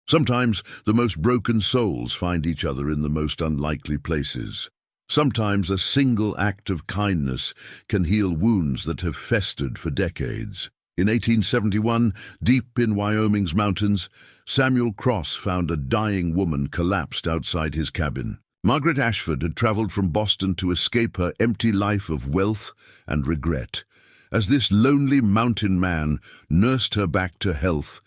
Sometimes the most broken souls find each other in the most unlikely places. Sometimes a single act of kindness can heal wounds that have festered for decades. In 1871, deep in Wyoming's mountains, Samuel Cross found a dying woman collapsed outside his cabin. Margaret Ashford had traveled from Boston to escape her empty life of wealth and regret. As this lonely mountain man nursed her back to health,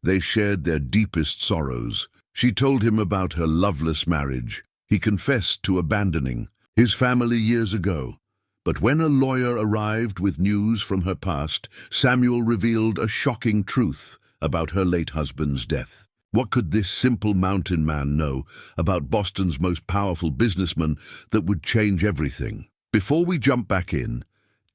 they shared their deepest sorrows. She told him about her loveless marriage. He confessed to abandoning his family years ago. But when a lawyer arrived with news from her past, Samuel revealed a shocking truth about her late husband's death. What could this simple mountain man know about Boston's most powerful businessman that would change everything? Before we jump back in,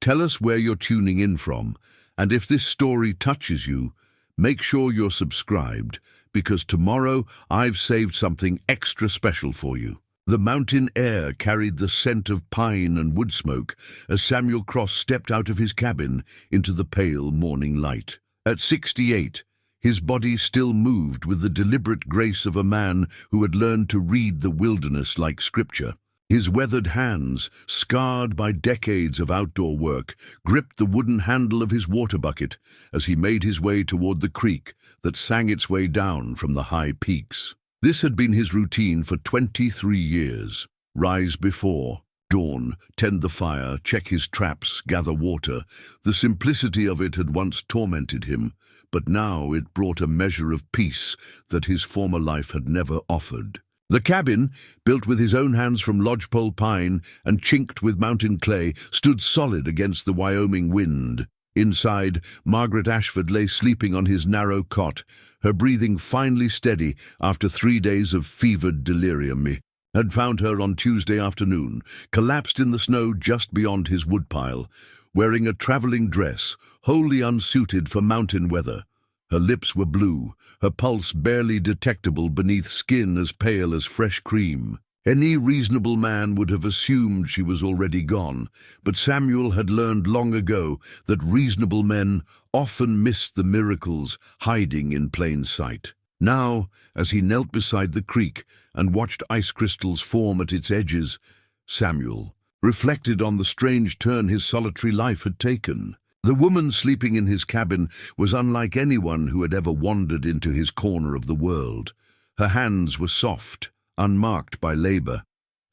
tell us where you're tuning in from, and if this story touches you, make sure you're subscribed, because tomorrow I've saved something extra special for you. The mountain air carried the scent of pine and wood smoke as Samuel Cross stepped out of his cabin into the pale morning light. At 68, his body still moved with the deliberate grace of a man who had learned to read the wilderness like scripture. His weathered hands, scarred by decades of outdoor work, gripped the wooden handle of his water bucket as he made his way toward the creek that sang its way down from the high peaks. This had been his routine for 23 years. Rise before dawn, tend the fire, check his traps, gather water. The simplicity of it had once tormented him, but now it brought a measure of peace that his former life had never offered. The cabin, built with his own hands from lodgepole pine and chinked with mountain clay, stood solid against the Wyoming wind. Inside, Margaret Ashford lay sleeping on his narrow cot, her breathing finally steady after 3 days of fevered delirium. He had found her on Tuesday afternoon, collapsed in the snow just beyond his woodpile, wearing a traveling dress wholly unsuited for mountain weather. Her lips were blue, her pulse barely detectable beneath skin as pale as fresh cream. Any reasonable man would have assumed she was already gone, but Samuel had learned long ago that reasonable men often missed the miracles hiding in plain sight. Now, as he knelt beside the creek and watched ice crystals form at its edges, Samuel reflected on the strange turn his solitary life had taken. The woman sleeping in his cabin was unlike anyone who had ever wandered into his corner of the world. Her hands were soft, unmarked by labor.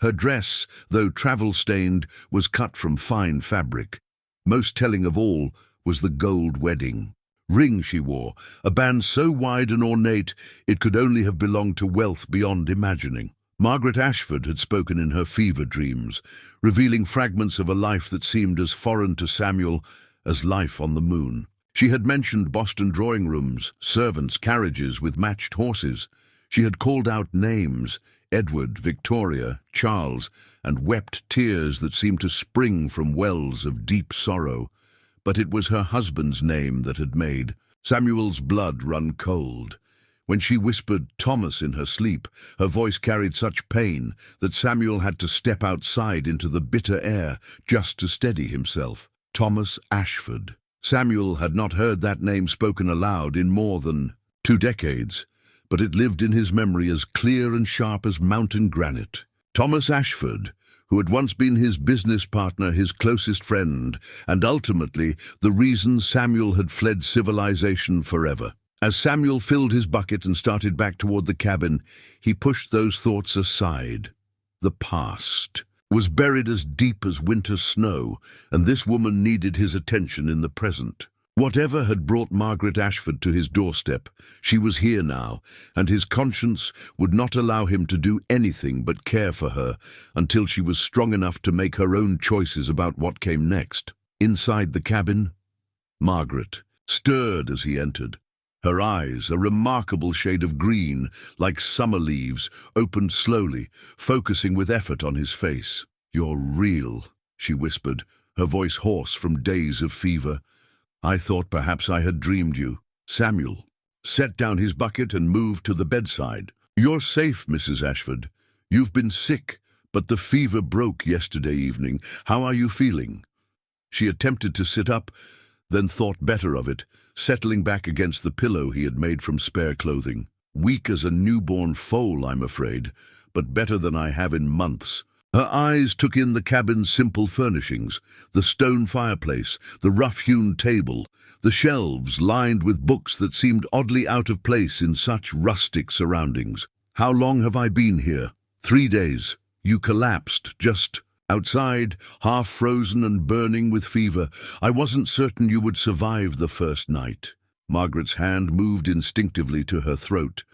Her dress, though travel-stained, was cut from fine fabric. Most telling of all was the gold wedding ring she wore, a band so wide and ornate it could only have belonged to wealth beyond imagining. Margaret Ashford had spoken in her fever dreams, revealing fragments of a life that seemed as foreign to Samuel as life on the moon. She had mentioned Boston drawing rooms, servants, carriages with matched horses. She had called out names, Edward, Victoria, Charles, and wept tears that seemed to spring from wells of deep sorrow. But it was her husband's name that had made Samuel's blood run cold. When she whispered Thomas in her sleep, her voice carried such pain that Samuel had to step outside into the bitter air just to steady himself. Thomas Ashford. Samuel had not heard that name spoken aloud in more than 2 decades, but it lived in his memory as clear and sharp as mountain granite. Thomas Ashford, who had once been his business partner, his closest friend, and ultimately the reason Samuel had fled civilization forever. As Samuel filled his bucket and started back toward the cabin, he pushed those thoughts aside. The past was buried as deep as winter snow, and this woman needed his attention in the present. Whatever had brought Margaret Ashford to his doorstep, she was here now, and his conscience would not allow him to do anything but care for her until she was strong enough to make her own choices about what came next. Inside the cabin, Margaret stirred as he entered. Her eyes, a remarkable shade of green, like summer leaves, opened slowly, focusing with effort on his face. "You're real," she whispered, her voice hoarse from days of fever. "I thought perhaps I had dreamed you." Samuel set down his bucket and moved to the bedside. "You're safe, Mrs. Ashford. You've been sick, but the fever broke yesterday evening. How are you feeling?" She attempted to sit up, then thought better of it, settling back against the pillow he had made from spare clothing. Weak as a newborn foal, I'm afraid, but better than I have in months. Her eyes took in the cabin's simple furnishings, the stone fireplace, the rough-hewn table, the shelves lined with books that seemed oddly out of place in such rustic surroundings. How long have I been here? 3 days. You collapsed just outside, half frozen and burning with fever. I wasn't certain you would survive the first night. Margaret's hand moved instinctively to her throat,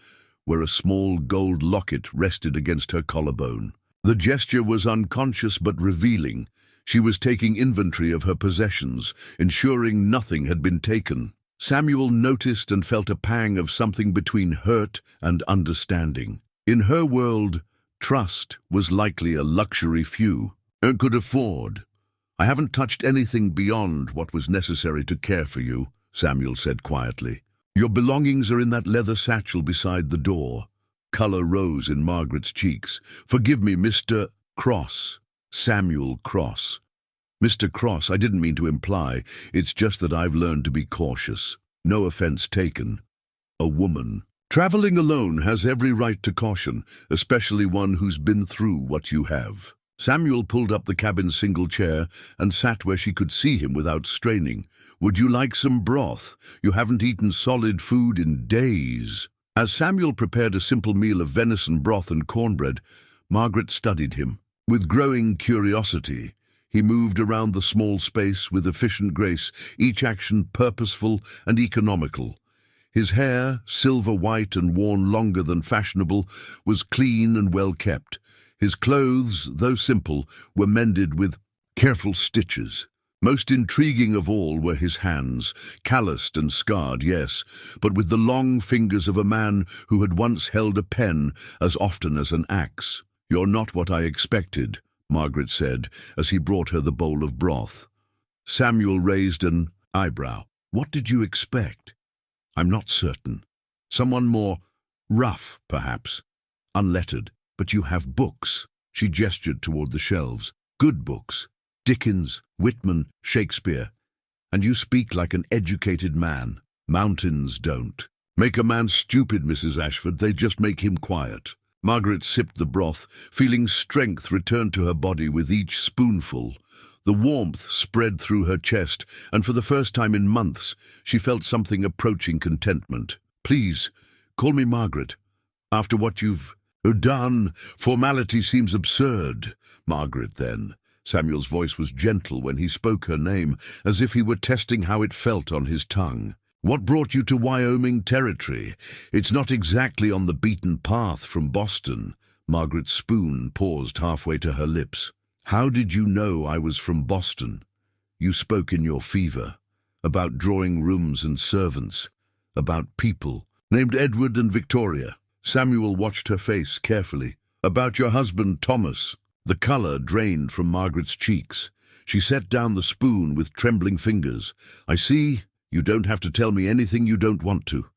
where a small gold locket rested against her collarbone. The gesture was unconscious but revealing. She was taking inventory of her possessions, ensuring nothing had been taken. Samuel noticed and felt a pang of something between hurt and understanding. In her world, trust was likely a luxury few could afford. I haven't touched anything beyond what was necessary to care for you, Samuel said quietly. Your belongings are in that leather satchel beside the door. Color rose in Margaret's cheeks. Forgive me, Mr. Cross. Samuel Cross. Mr. Cross, I didn't mean to imply. It's just that I've learned to be cautious. No offense taken. A woman. Traveling alone has every right to caution, especially one who's been through what you have. Samuel pulled up the cabin's single chair and sat where she could see him without straining. Would you like some broth? You haven't eaten solid food in days. As Samuel prepared a simple meal of venison broth and cornbread, Margaret studied him. With growing curiosity, he moved around the small space with efficient grace, each action purposeful and economical. His hair, silver white and worn longer than fashionable, was clean and well kept. His clothes, though simple, were mended with careful stitches. Most intriguing of all were his hands, calloused and scarred, yes, but with the long fingers of a man who had once held a pen as often as an axe. You're not what I expected, Margaret said, as he brought her the bowl of broth. Samuel raised an eyebrow. What did you expect? I'm not certain. Someone more rough, perhaps. Unlettered. But you have books. She gestured toward the shelves. Good books. Dickens, Whitman, Shakespeare. And you speak like an educated man. Mountains don't. Make a man stupid, Mrs. Ashford. They just make him quiet. Margaret sipped the broth, feeling strength return to her body with each spoonful. The warmth spread through her chest, and for the first time in months, she felt something approaching contentment. Please, call me Margaret. After what you've done, formality seems absurd. Margaret, then. Samuel's voice was gentle when he spoke her name, as if he were testing how it felt on his tongue. What brought you to Wyoming territory? It's not exactly on the beaten path from Boston. Margaret's spoon paused halfway to her lips. How did you know I was from Boston? You spoke in your fever. About drawing rooms and servants. About people. Named Edward and Victoria. Samuel watched her face carefully. About your husband, Thomas. The color drained from Margaret's cheeks. She set down the spoon with trembling fingers. I see, you don't have to tell me anything you don't want to.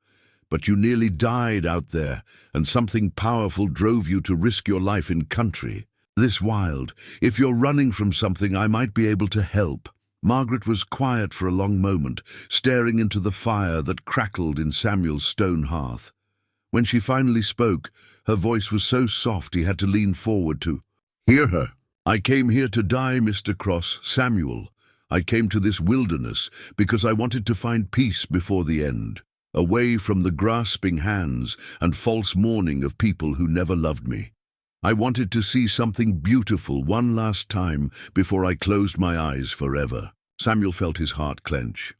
But you nearly died out there, and something powerful drove you to risk your life in country. This wild. If you're running from something, I might be able to help. Margaret was quiet for a long moment, staring into the fire that crackled in Samuel's stone hearth. When she finally spoke, her voice was so soft he had to lean forward to hear her. I came here to die, Mr. Cross, Samuel. I came to this wilderness because I wanted to find peace before the end, away from the grasping hands and false mourning of people who never loved me. I wanted to see something beautiful one last time before I closed my eyes forever. Samuel felt his heart clench.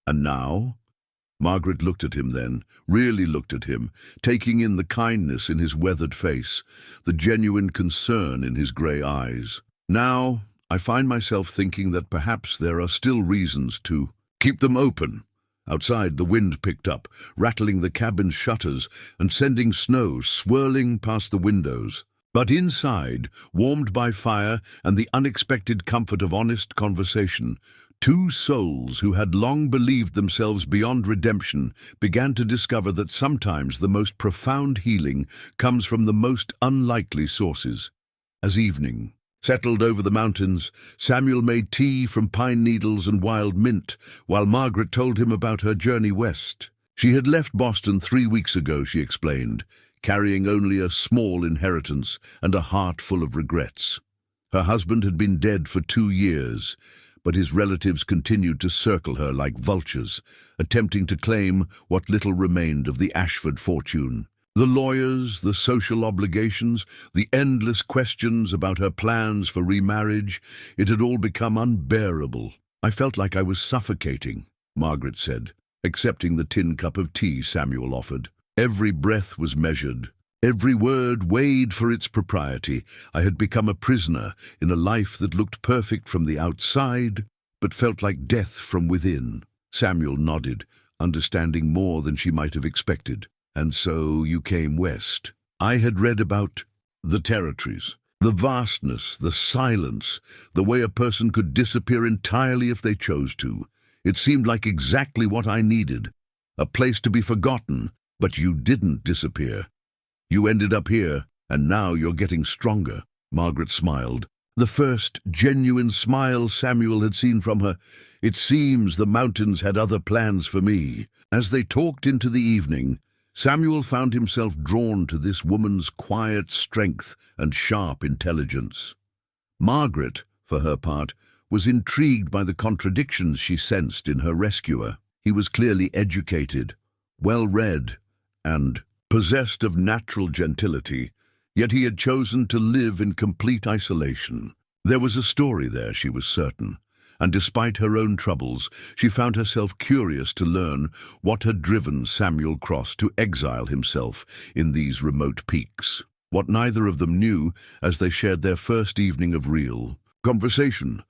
And now? Margaret looked at him then, really looked at him, taking in the kindness in his weathered face, the genuine concern in his grey eyes. Now, I find myself thinking that perhaps there are still reasons to keep them open. Outside, the wind picked up, rattling the cabin's shutters and sending snow swirling past the windows. But inside, warmed by fire and the unexpected comfort of honest conversation, two souls who had long believed themselves beyond redemption began to discover that sometimes the most profound healing comes from the most unlikely sources. As evening settled over the mountains, Samuel made tea from pine needles and wild mint, while Margaret told him about her journey west. She had left Boston 3 weeks ago, she explained, carrying only a small inheritance and a heart full of regrets. Her husband had been dead for 2 years, but his relatives continued to circle her like vultures, attempting to claim what little remained of the Ashford fortune. The lawyers, the social obligations, the endless questions about her plans for remarriage, it had all become unbearable. "I felt like I was suffocating," Margaret said, accepting the tin cup of tea Samuel offered. Every breath was measured. Every word weighed for its propriety. I had become a prisoner in a life that looked perfect from the outside, but felt like death from within. Samuel nodded, understanding more than she might have expected. "And so you came west." I had read about the territories, the vastness, the silence, the way a person could disappear entirely if they chose to. It seemed like exactly what I needed. A place to be forgotten, but you didn't disappear. You ended up here, and now you're getting stronger." Margaret smiled, the first genuine smile Samuel had seen from her. "It seems the mountains had other plans for me." As they talked into the evening, Samuel found himself drawn to this woman's quiet strength and sharp intelligence. Margaret, for her part, was intrigued by the contradictions she sensed in her rescuer. He was clearly educated, well-read, and possessed of natural gentility, yet he had chosen to live in complete isolation. There was a story there, she was certain, and despite her own troubles, she found herself curious to learn what had driven Samuel Cross to exile himself in these remote peaks. What neither of them knew, as they shared their first evening of real conversation,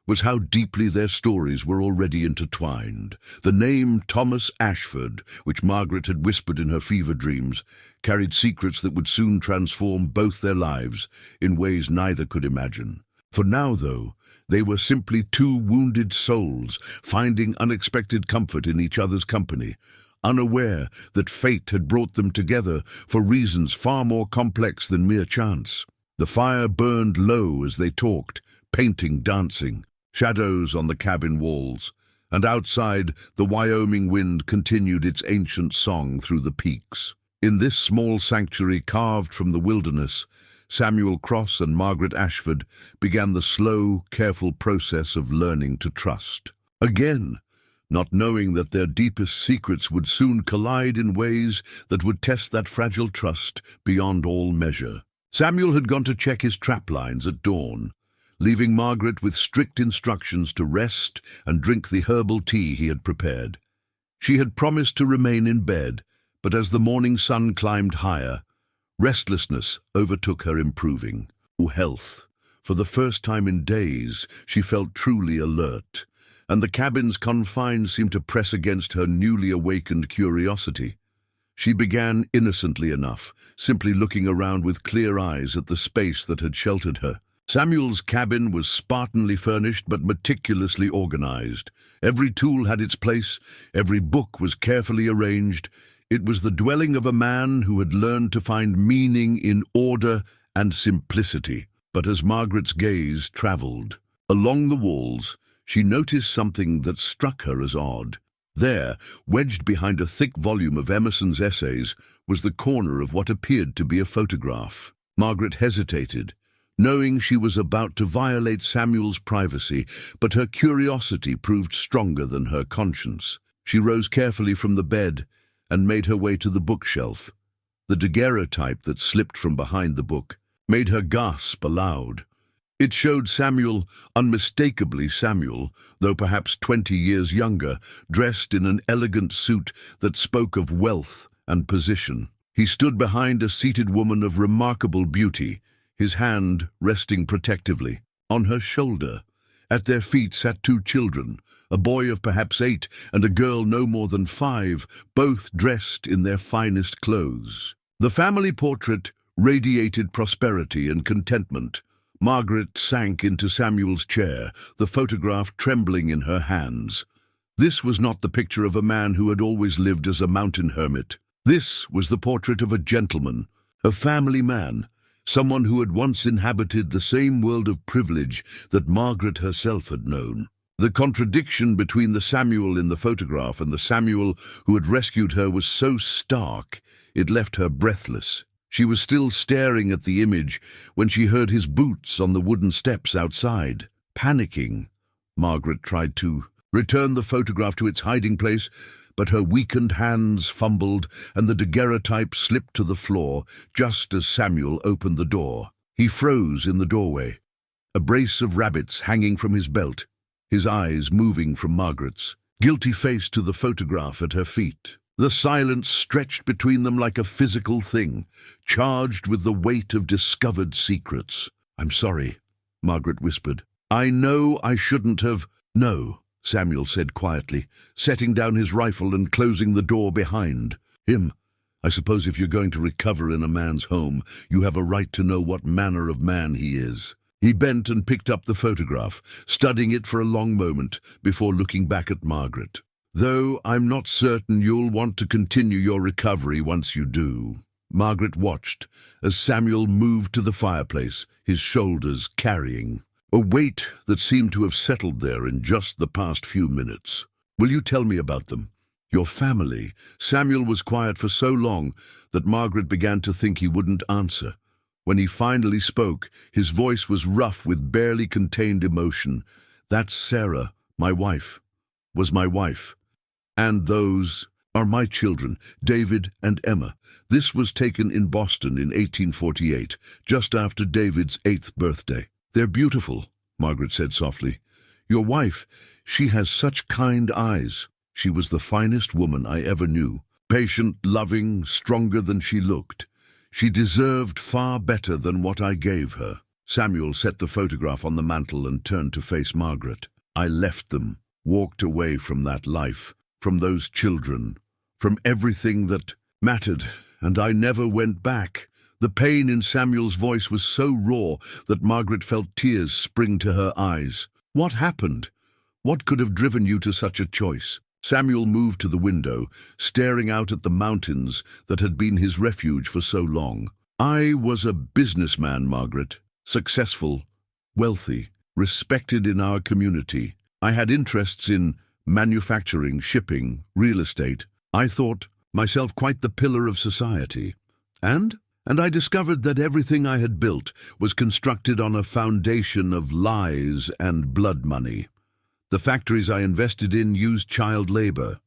was how deeply their stories were already intertwined. The name Thomas Ashford, which Margaret had whispered in her fever dreams, carried secrets that would soon transform both their lives in ways neither could imagine. For now, though, they were simply two wounded souls, finding unexpected comfort in each other's company, unaware that fate had brought them together for reasons far more complex than mere chance. The fire burned low as they talked, painting, dancing, shadows on the cabin walls, and outside the Wyoming wind continued its ancient song through the peaks. In this small sanctuary carved from the wilderness, Samuel Cross and Margaret Ashford began the slow, careful process of learning to trust. Again, not knowing that their deepest secrets would soon collide in ways that would test that fragile trust beyond all measure. Samuel had gone to check his trap lines at dawn, leaving Margaret with strict instructions to rest and drink the herbal tea he had prepared. She had promised to remain in bed, but as the morning sun climbed higher, restlessness overtook her improving health. For the first time in days, she felt truly alert, and the cabin's confines seemed to press against her newly awakened curiosity. She began innocently enough, simply looking around with clear eyes at the space that had sheltered her. Samuel's cabin was spartanly furnished but meticulously organized. Every tool had its place, every book was carefully arranged. It was the dwelling of a man who had learned to find meaning in order and simplicity. But as Margaret's gaze traveled along the walls, she noticed something that struck her as odd. There, wedged behind a thick volume of Emerson's essays, was the corner of what appeared to be a photograph. Margaret hesitated, knowing she was about to violate Samuel's privacy, but her curiosity proved stronger than her conscience. She rose carefully from the bed and made her way to the bookshelf. The daguerreotype that slipped from behind the book made her gasp aloud. It showed Samuel, unmistakably Samuel, though perhaps 20 years younger, dressed in an elegant suit that spoke of wealth and position. He stood behind a seated woman of remarkable beauty, his hand resting protectively on her shoulder. At their feet sat 2 children, a boy of perhaps 8 and a girl no more than 5, both dressed in their finest clothes. The family portrait radiated prosperity and contentment. Margaret sank into Samuel's chair, the photograph trembling in her hands. This was not the picture of a man who had always lived as a mountain hermit. This was the portrait of a gentleman, a family man, someone who had once inhabited the same world of privilege that Margaret herself had known. The contradiction between the Samuel in the photograph and the Samuel who had rescued her was so stark, it left her breathless. She was still staring at the image when she heard his boots on the wooden steps outside. Panicking, Margaret tried to return the photograph to its hiding place, but her weakened hands fumbled and the daguerreotype slipped to the floor just as Samuel opened the door. He froze in the doorway, a brace of rabbits hanging from his belt, his eyes moving from Margaret's, guilty face to the photograph at her feet. The silence stretched between them like a physical thing, charged with the weight of discovered secrets. "I'm sorry," Margaret whispered. "I know I shouldn't have—" "No," Samuel said quietly, setting down his rifle and closing the door behind him. "I suppose if you're going to recover in a man's home, you have a right to know what manner of man he is." He bent and picked up the photograph, studying it for a long moment before looking back at Margaret. "Though I'm not certain you'll want to continue your recovery once you do." Margaret watched as Samuel moved to the fireplace, his shoulders carrying a weight that seemed to have settled there in just the past few minutes. "Will you tell me about them? Your family?" Samuel was quiet for so long that Margaret began to think he wouldn't answer. When he finally spoke, his voice was rough with barely contained emotion. "That's Sarah, my wife, was my wife. And those are my children, David and Emma. This was taken in Boston in 1848, just after David's 8th birthday. They're beautiful," Margaret said softly. "Your wife, she has such kind eyes. She was the finest woman I ever knew. Patient, loving, stronger than she looked. She deserved far better than what I gave her." Samuel set the photograph on the mantel and turned to face Margaret. "I left them, walked away from that life, from those children, from everything that mattered, and I never went back." The pain in Samuel's voice was so raw that Margaret felt tears spring to her eyes. "What happened? What could have driven you to such a choice?" Samuel moved to the window, staring out at the mountains that had been his refuge for so long. "I was a businessman, Margaret. Successful, wealthy, respected in our community. I had interests in manufacturing, shipping, real estate. I thought myself quite the pillar of society. And I discovered that everything I had built was constructed on a foundation of lies and blood money. The factories I invested in used child labor.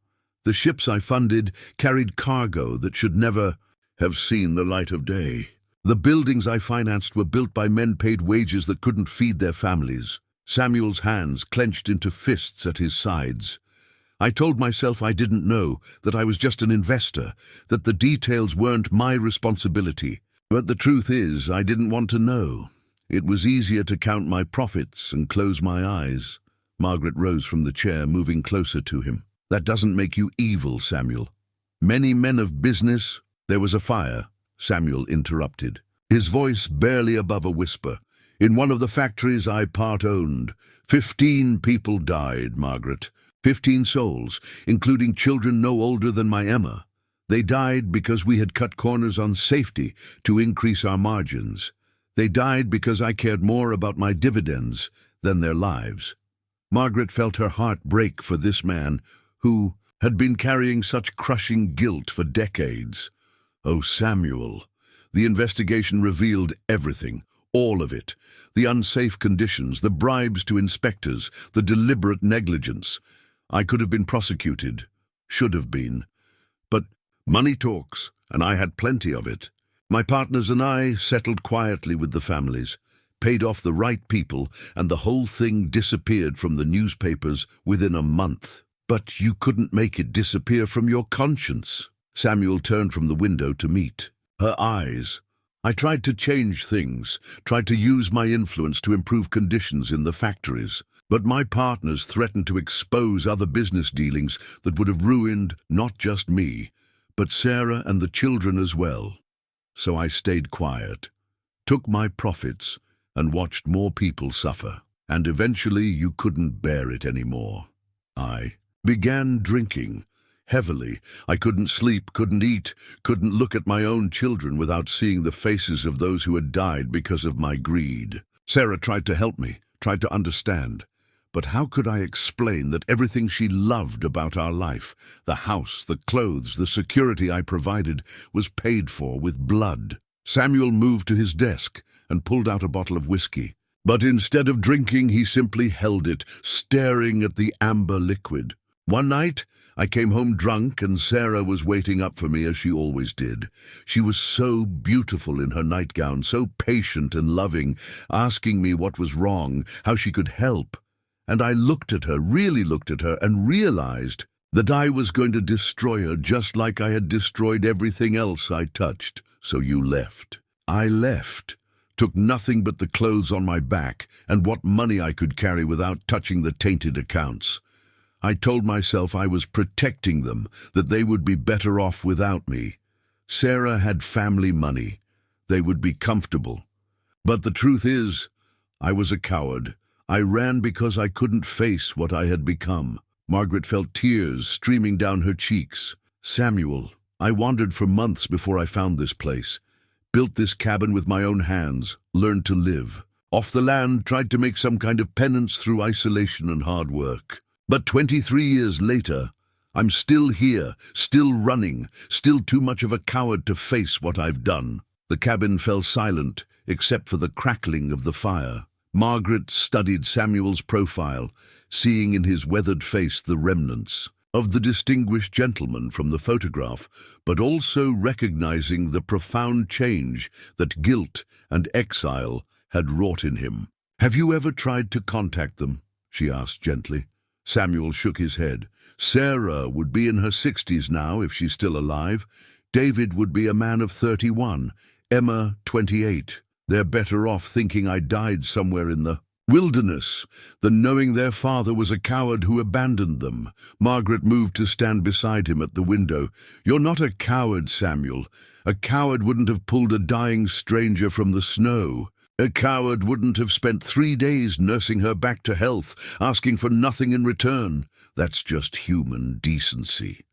The ships I funded carried cargo that should never have seen the light of day. The buildings I financed were built by men paid wages that couldn't feed their families." Samuel's hands clenched into fists at his sides. "I told myself I didn't know, that I was just an investor, that the details weren't my responsibility. But the truth is, I didn't want to know. It was easier to count my profits and close my eyes." Margaret rose from the chair, moving closer to him. "That doesn't make you evil, Samuel. Many men of business—" "There was a fire," Samuel interrupted, his voice barely above a whisper. "In one of the factories I part-owned. 15 people died, Margaret. 15 souls, including children no older than my Emma. They died because we had cut corners on safety to increase our margins. They died because I cared more about my dividends than their lives." Margaret felt her heart break for this man who had been carrying such crushing guilt for decades. Oh, Samuel. The investigation revealed everything, all of it. The unsafe conditions, the bribes to inspectors, the deliberate negligence. I could have been prosecuted, should have been. But money talks, and I had plenty of it. My partners and I settled quietly with the families, paid off the right people, and the whole thing disappeared from the newspapers within a month. "But you couldn't make it disappear from your conscience." Samuel turned from the window to meet her eyes. "I tried to change things, tried to use my influence to improve conditions in the factories. But my partners threatened to expose other business dealings that would have ruined not just me, but Sarah and the children as well. So I stayed quiet, took my profits, and watched more people suffer. And eventually you couldn't bear it anymore. I began drinking, heavily. I couldn't sleep, couldn't eat, couldn't look at my own children without seeing the faces of those who had died because of my greed. Sarah tried to help me, tried to understand. But how could I explain that everything she loved about our life, the house, the clothes, the security I provided, was paid for with blood? Samuel moved to his desk and pulled out a bottle of whiskey. But instead of drinking, he simply held it, staring at the amber liquid. One night, I came home drunk and Sarah was waiting up for me as she always did. She was so beautiful in her nightgown, so patient and loving, asking me what was wrong, how she could help. And I looked at her, really looked at her, and realized that I was going to destroy her just like I had destroyed everything else I touched. So you left. I left. Took nothing but the clothes on my back and what money I could carry without touching the tainted accounts. I told myself I was protecting them, that they would be better off without me. Sarah had family money. They would be comfortable. But the truth is, I was a coward. I ran because I couldn't face what I had become. Margaret felt tears streaming down her cheeks. Samuel, I wandered for months before I found this place. Built this cabin with my own hands, learned to live. Off the land, tried to make some kind of penance through isolation and hard work. But 23 years later, I'm still here, still running, still too much of a coward to face what I've done. The cabin fell silent, except for the crackling of the fire. Margaret studied Samuel's profile, seeing in his weathered face the remnants of the distinguished gentleman from the photograph, but also recognizing the profound change that guilt and exile had wrought in him. "Have you ever tried to contact them?" she asked gently. Samuel shook his head. Sarah would be in her 60s now if she's still alive. David would be a man of 31. Emma, 28. They're better off thinking I died somewhere in the wilderness than knowing their father was a coward who abandoned them. Margaret moved to stand beside him at the window. "You're not a coward, Samuel. A coward wouldn't have pulled a dying stranger from the snow. A coward wouldn't have spent 3 days nursing her back to health, asking for nothing in return. That's just human decency."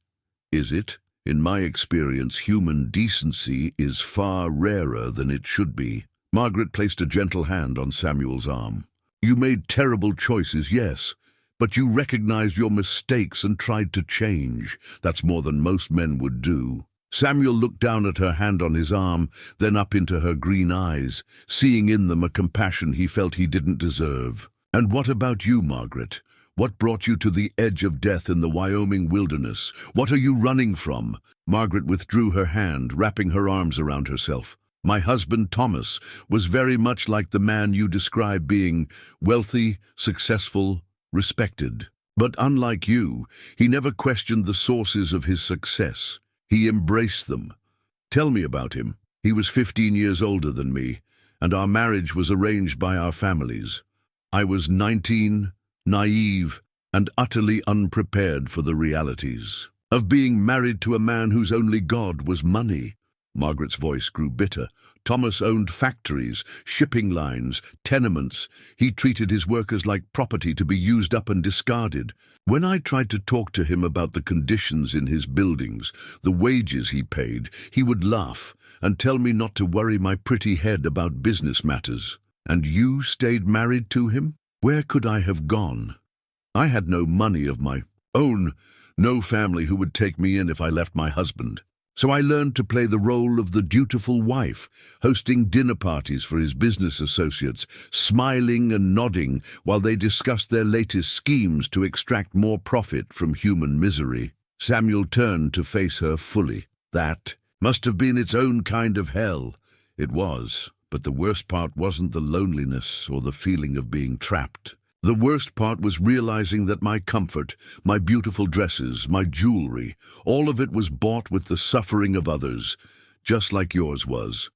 Is it? In my experience, human decency is far rarer than it should be. Margaret placed a gentle hand on Samuel's arm. "You made terrible choices, yes, but you recognized your mistakes and tried to change. That's more than most men would do." Samuel looked down at her hand on his arm, then up into her green eyes, seeing in them a compassion he felt he didn't deserve. "And what about you, Margaret? What brought you to the edge of death in the Wyoming wilderness? What are you running from?" Margaret withdrew her hand, wrapping her arms around herself. "My husband, Thomas, was very much like the man you describe, being wealthy, successful, respected. But unlike you, he never questioned the sources of his success. He embraced them. Tell me about him." "He was 15 years older than me, and our marriage was arranged by our families. I was 19, naive, and utterly unprepared for the realities of being married to a man whose only god was money." Margaret's voice grew bitter. "Thomas owned factories, shipping lines, tenements. He treated his workers like property to be used up and discarded. When I tried to talk to him about the conditions in his buildings, the wages he paid, he would laugh and tell me not to worry my pretty head about business matters." "And you stayed married to him? Where could I have gone? I had no money of my own, no family who would take me in if I left my husband. So I learned to play the role of the dutiful wife, hosting dinner parties for his business associates, smiling and nodding while they discussed their latest schemes to extract more profit from human misery." Samuel turned to face her fully. "That must have been its own kind of hell." "It was, but the worst part wasn't the loneliness or the feeling of being trapped. The worst part was realizing that my comfort, my beautiful dresses, my jewelry, all of it was bought with the suffering of others, just like yours was.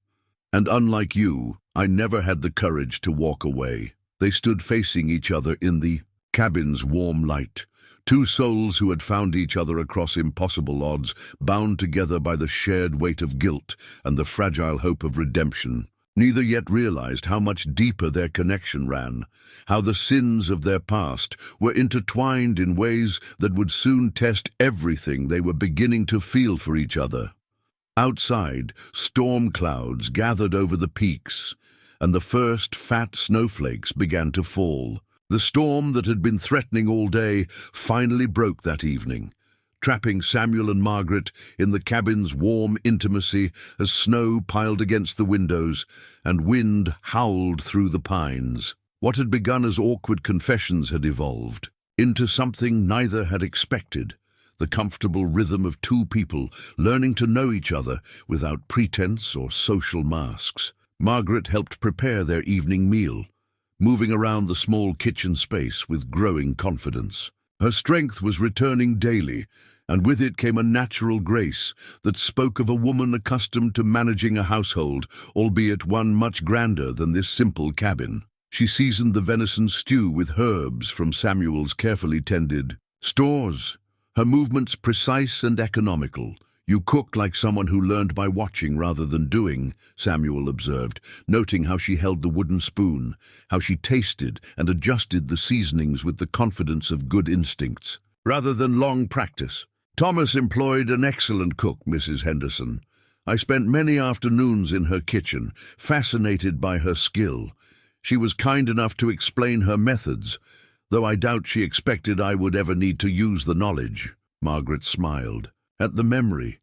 And unlike you, I never had the courage to walk away." They stood facing each other in the cabin's warm light. Two souls who had found each other across impossible odds, bound together by the shared weight of guilt and the fragile hope of redemption. Neither yet realized how much deeper their connection ran, how the sins of their past were intertwined in ways that would soon test everything they were beginning to feel for each other. Outside, storm clouds gathered over the peaks, and the first fat snowflakes began to fall. The storm that had been threatening all day finally broke that evening, trapping Samuel and Margaret in the cabin's warm intimacy as snow piled against the windows and wind howled through the pines. What had begun as awkward confessions had evolved into something neither had expected, the comfortable rhythm of two people learning to know each other without pretense or social masks. Margaret helped prepare their evening meal, moving around the small kitchen space with growing confidence. Her strength was returning daily, and with it came a natural grace that spoke of a woman accustomed to managing a household, albeit one much grander than this simple cabin. She seasoned the venison stew with herbs from Samuel's carefully tended stores, her movements precise and economical. "You cook like someone who learned by watching rather than doing," Samuel observed, noting how she held the wooden spoon, how she tasted and adjusted the seasonings with the confidence of good instincts, rather than long practice. "Thomas employed an excellent cook, Mrs. Henderson. I spent many afternoons in her kitchen, fascinated by her skill. She was kind enough to explain her methods, though I doubt she expected I would ever need to use the knowledge." Margaret smiled at the memory.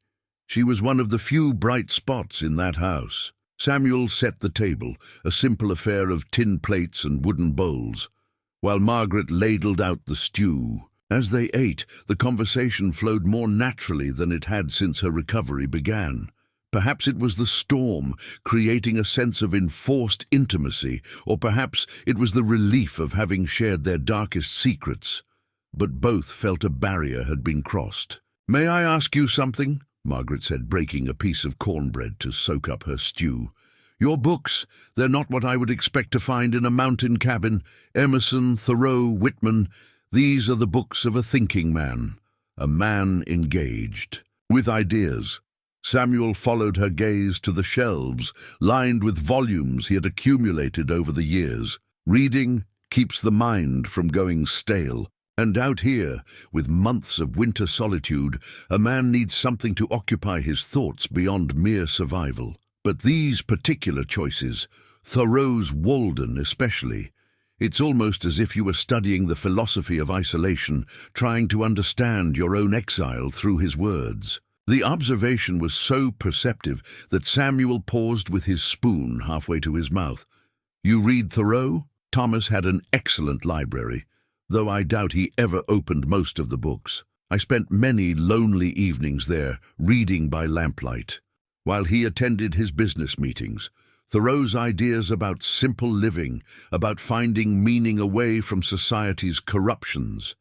She was one of the few bright spots in that house. Samuel set the table, a simple affair of tin plates and wooden bowls, while Margaret ladled out the stew. As they ate, the conversation flowed more naturally than it had since her recovery began. Perhaps it was the storm, creating a sense of enforced intimacy, or perhaps it was the relief of having shared their darkest secrets. But both felt a barrier had been crossed. "May I ask you something?" Margaret said, breaking a piece of cornbread to soak up her stew. "Your books, they're not what I would expect to find in a mountain cabin. Emerson, Thoreau, Whitman, these are the books of a thinking man, a man engaged, with ideas." Samuel followed her gaze to the shelves, lined with volumes he had accumulated over the years. Reading keeps the mind from going stale. And out here, with months of winter solitude, a man needs something to occupy his thoughts beyond mere survival. But these particular choices, Thoreau's Walden especially, it's almost as if you were studying the philosophy of isolation, trying to understand your own exile through his words. The observation was so perceptive that Samuel paused with his spoon halfway to his mouth. "You read Thoreau?" Thomas had an excellent library, though I doubt he ever opened most of the books. I spent many lonely evenings there, reading by lamplight, while he attended his business meetings. Thoreau's ideas about simple living, about finding meaning away from society's corruptions,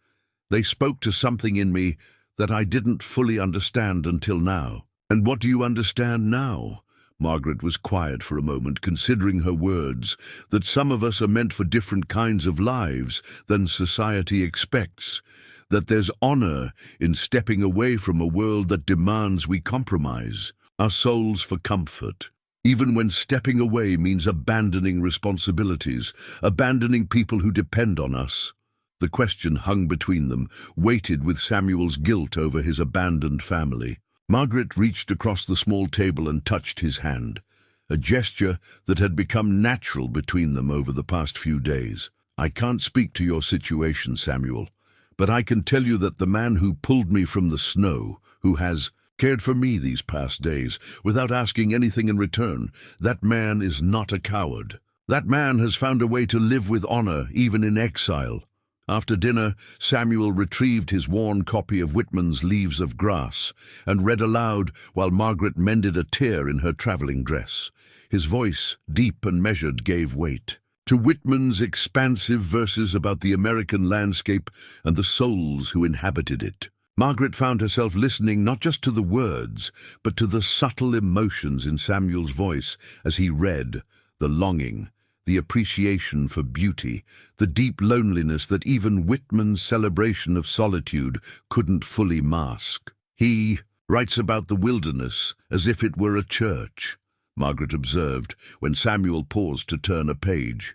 they spoke to something in me that I didn't fully understand until now. "And what do you understand now?" Margaret was quiet for a moment, considering her words, "that some of us are meant for different kinds of lives than society expects, that there's honor in stepping away from a world that demands we compromise our souls for comfort, even when stepping away means abandoning responsibilities, abandoning people who depend on us." The question hung between them, weighted with Samuel's guilt over his abandoned family. Margaret reached across the small table and touched his hand, a gesture that had become natural between them over the past few days. "I can't speak to your situation, Samuel, but I can tell you that the man who pulled me from the snow, who has cared for me these past days without asking anything in return, that man is not a coward. That man has found a way to live with honor even in exile." After dinner, Samuel retrieved his worn copy of Whitman's Leaves of Grass and read aloud while Margaret mended a tear in her traveling dress. His voice, deep and measured, gave weight to Whitman's expansive verses about the American landscape and the souls who inhabited it. Margaret found herself listening not just to the words, but to the subtle emotions in Samuel's voice as he read, the longing, the appreciation for beauty, the deep loneliness that even Whitman's celebration of solitude couldn't fully mask. "He writes about the wilderness as if it were a church," Margaret observed when Samuel paused to turn a page.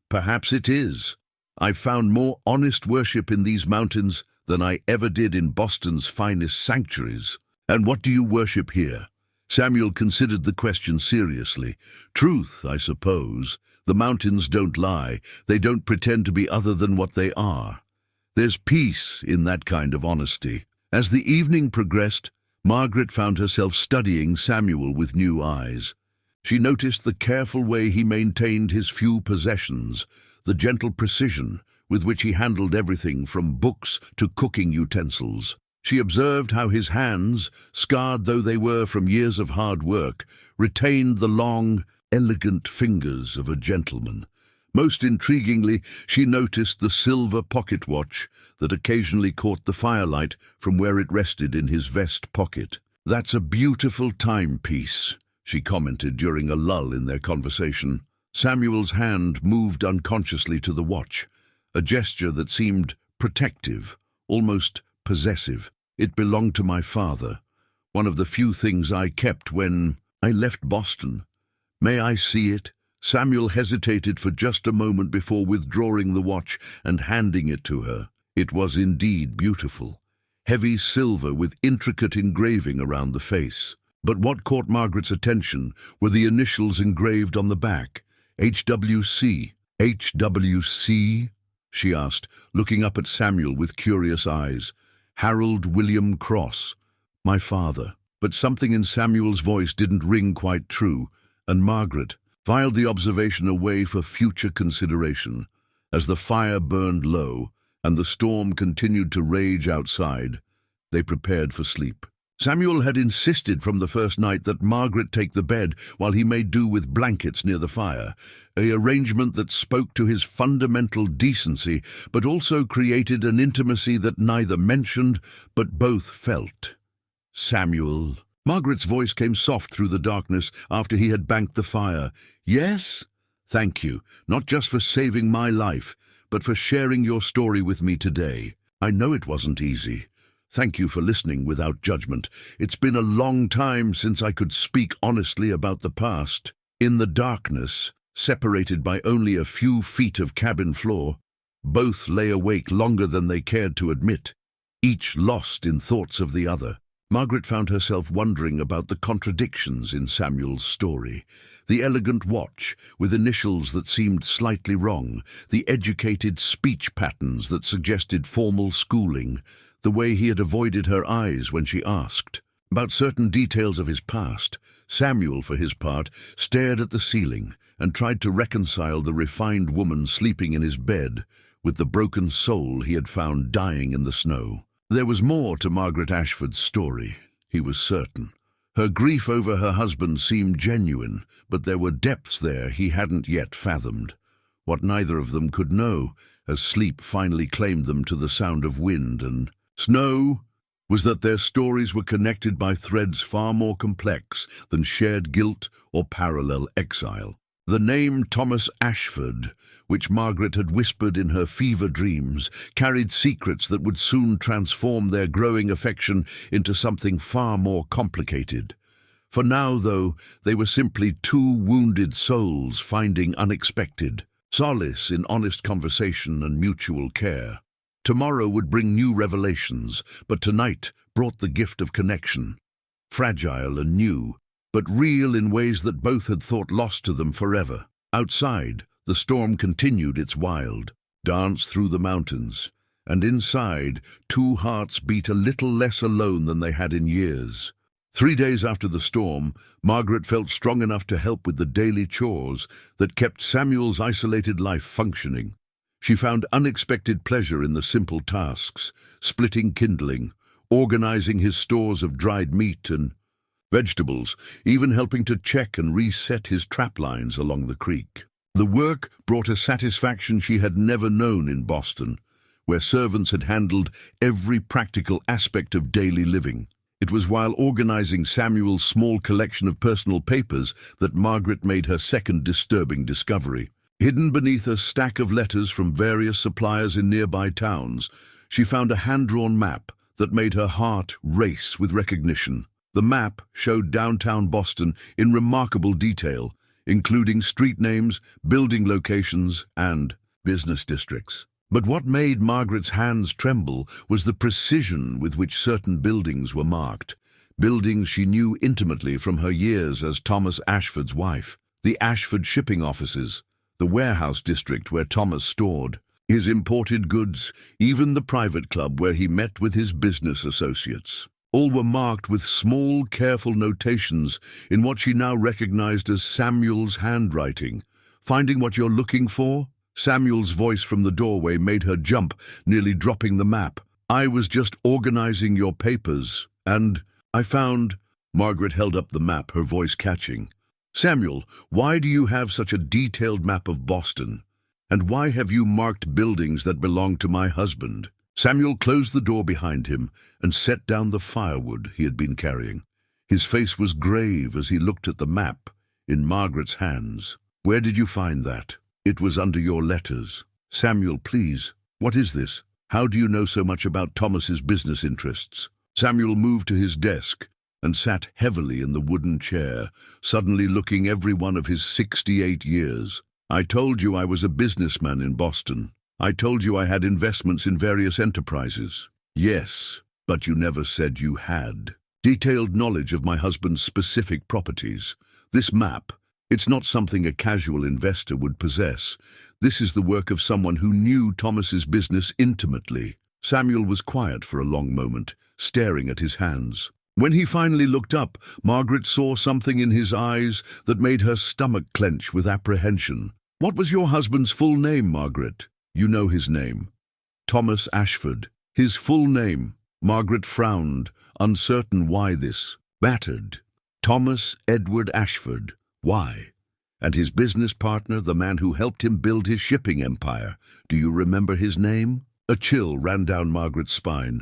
"Perhaps it is. I've found more honest worship in these mountains than I ever did in Boston's finest sanctuaries." "And what do you worship here?" Samuel considered the question seriously. Truth, I suppose. The mountains don't lie. They don't pretend to be other than what they are. There's peace in that kind of honesty. As the evening progressed, Margaret found herself studying Samuel with new eyes. She noticed the careful way he maintained his few possessions, the gentle precision with which he handled everything from books to cooking utensils. She observed how his hands, scarred though they were from years of hard work, retained the long, elegant fingers of a gentleman. Most intriguingly, she noticed the silver pocket watch that occasionally caught the firelight from where it rested in his vest pocket. "That's a beautiful timepiece," she commented during a lull in their conversation. Samuel's hand moved unconsciously to the watch, a gesture that seemed protective, almost possessive. "It belonged to my father, one of the few things I kept when I left Boston. May I see it?" Samuel hesitated for just a moment before withdrawing the watch and handing it to her. It was indeed beautiful, heavy silver with intricate engraving around the face. But what caught Margaret's attention were the initials engraved on the back. HWC. HWC? She asked, looking up at Samuel with curious eyes. Harold William Cross, my father. But something in Samuel's voice didn't ring quite true, and Margaret filed the observation away for future consideration. As the fire burned low and the storm continued to rage outside, they prepared for sleep. Samuel had insisted from the first night that Margaret take the bed while he made do with blankets near the fire, an arrangement that spoke to his fundamental decency but also created an intimacy that neither mentioned but both felt. "Samuel." Margaret's voice came soft through the darkness after he had banked the fire. "Yes? Thank you, not just for saving my life, but for sharing your story with me today. I know it wasn't easy. Thank you for listening without judgment. It's been a long time since I could speak honestly about the past." In the darkness, separated by only a few feet of cabin floor, both lay awake longer than they cared to admit, each lost in thoughts of the other. Margaret found herself wondering about the contradictions in Samuel's story. The elegant watch, with initials that seemed slightly wrong, the educated speech patterns that suggested formal schooling, the way he had avoided her eyes when she asked. About certain details of his past, Samuel, for his part, stared at the ceiling and tried to reconcile the refined woman sleeping in his bed with the broken soul he had found dying in the snow. There was more to Margaret Ashford's story, he was certain. Her grief over her husband seemed genuine, but there were depths there he hadn't yet fathomed. What neither of them could know, as sleep finally claimed them to the sound of wind and snow, was that their stories were connected by threads far more complex than shared guilt or parallel exile. The name Thomas Ashford, which Margaret had whispered in her fever dreams, carried secrets that would soon transform their growing affection into something far more complicated. For now, though, they were simply two wounded souls finding unexpected solace in honest conversation and mutual care. Tomorrow would bring new revelations, but tonight brought the gift of connection, fragile and new, but real in ways that both had thought lost to them forever. Outside, the storm continued its wild dance through the mountains, and inside, two hearts beat a little less alone than they had in years. 3 days after the storm, Margaret felt strong enough to help with the daily chores that kept Samuel's isolated life functioning. She found unexpected pleasure in the simple tasks, splitting kindling, organizing his stores of dried meat and vegetables, even helping to check and reset his trap lines along the creek. The work brought a satisfaction she had never known in Boston, where servants had handled every practical aspect of daily living. It was while organizing Samuel's small collection of personal papers that Margaret made her second disturbing discovery. Hidden beneath a stack of letters from various suppliers in nearby towns, she found a hand-drawn map that made her heart race with recognition. The map showed downtown Boston in remarkable detail, including street names, building locations, and business districts. But what made Margaret's hands tremble was the precision with which certain buildings were marked. buildings she knew intimately from her years as Thomas Ashford's wife, the Ashford shipping offices, the warehouse district where Thomas stored his imported goods, even the private club where he met with his business associates. All were marked with small, careful notations in what she now recognized as Samuel's handwriting. "Finding what you're looking for?" Samuel's voice from the doorway made her jump, nearly dropping the map. "I was just organizing your papers, and I found—" Margaret held up the map, her voice catching. "Samuel, why do you have such a detailed map of Boston? And why have you marked buildings that belong to my husband?" Samuel closed the door behind him and set down the firewood he had been carrying. His face was grave as he looked at the map in Margaret's hands. "Where did you find that?" "It was under your letters." "Samuel, please, what is this? How do you know so much about Thomas's business interests?" Samuel moved to his desk and sat heavily in the wooden chair, suddenly looking every one of his 68 years. "I told you I was a businessman in Boston. I told you I had investments in various enterprises." "Yes, but you never said you had detailed knowledge of my husband's specific properties. This map, it's not something a casual investor would possess. This is the work of someone who knew Thomas's business intimately." Samuel was quiet for a long moment, staring at his hands. When he finally looked up, Margaret saw something in his eyes that made her stomach clench with apprehension. "What was your husband's full name, Margaret?" "You know his name. Thomas Ashford." "His full name." Margaret frowned, uncertain why this mattered. "Thomas Edward Ashford. Why? And his business partner, the man who helped him build his shipping empire. Do you remember his name?" A chill ran down Margaret's spine.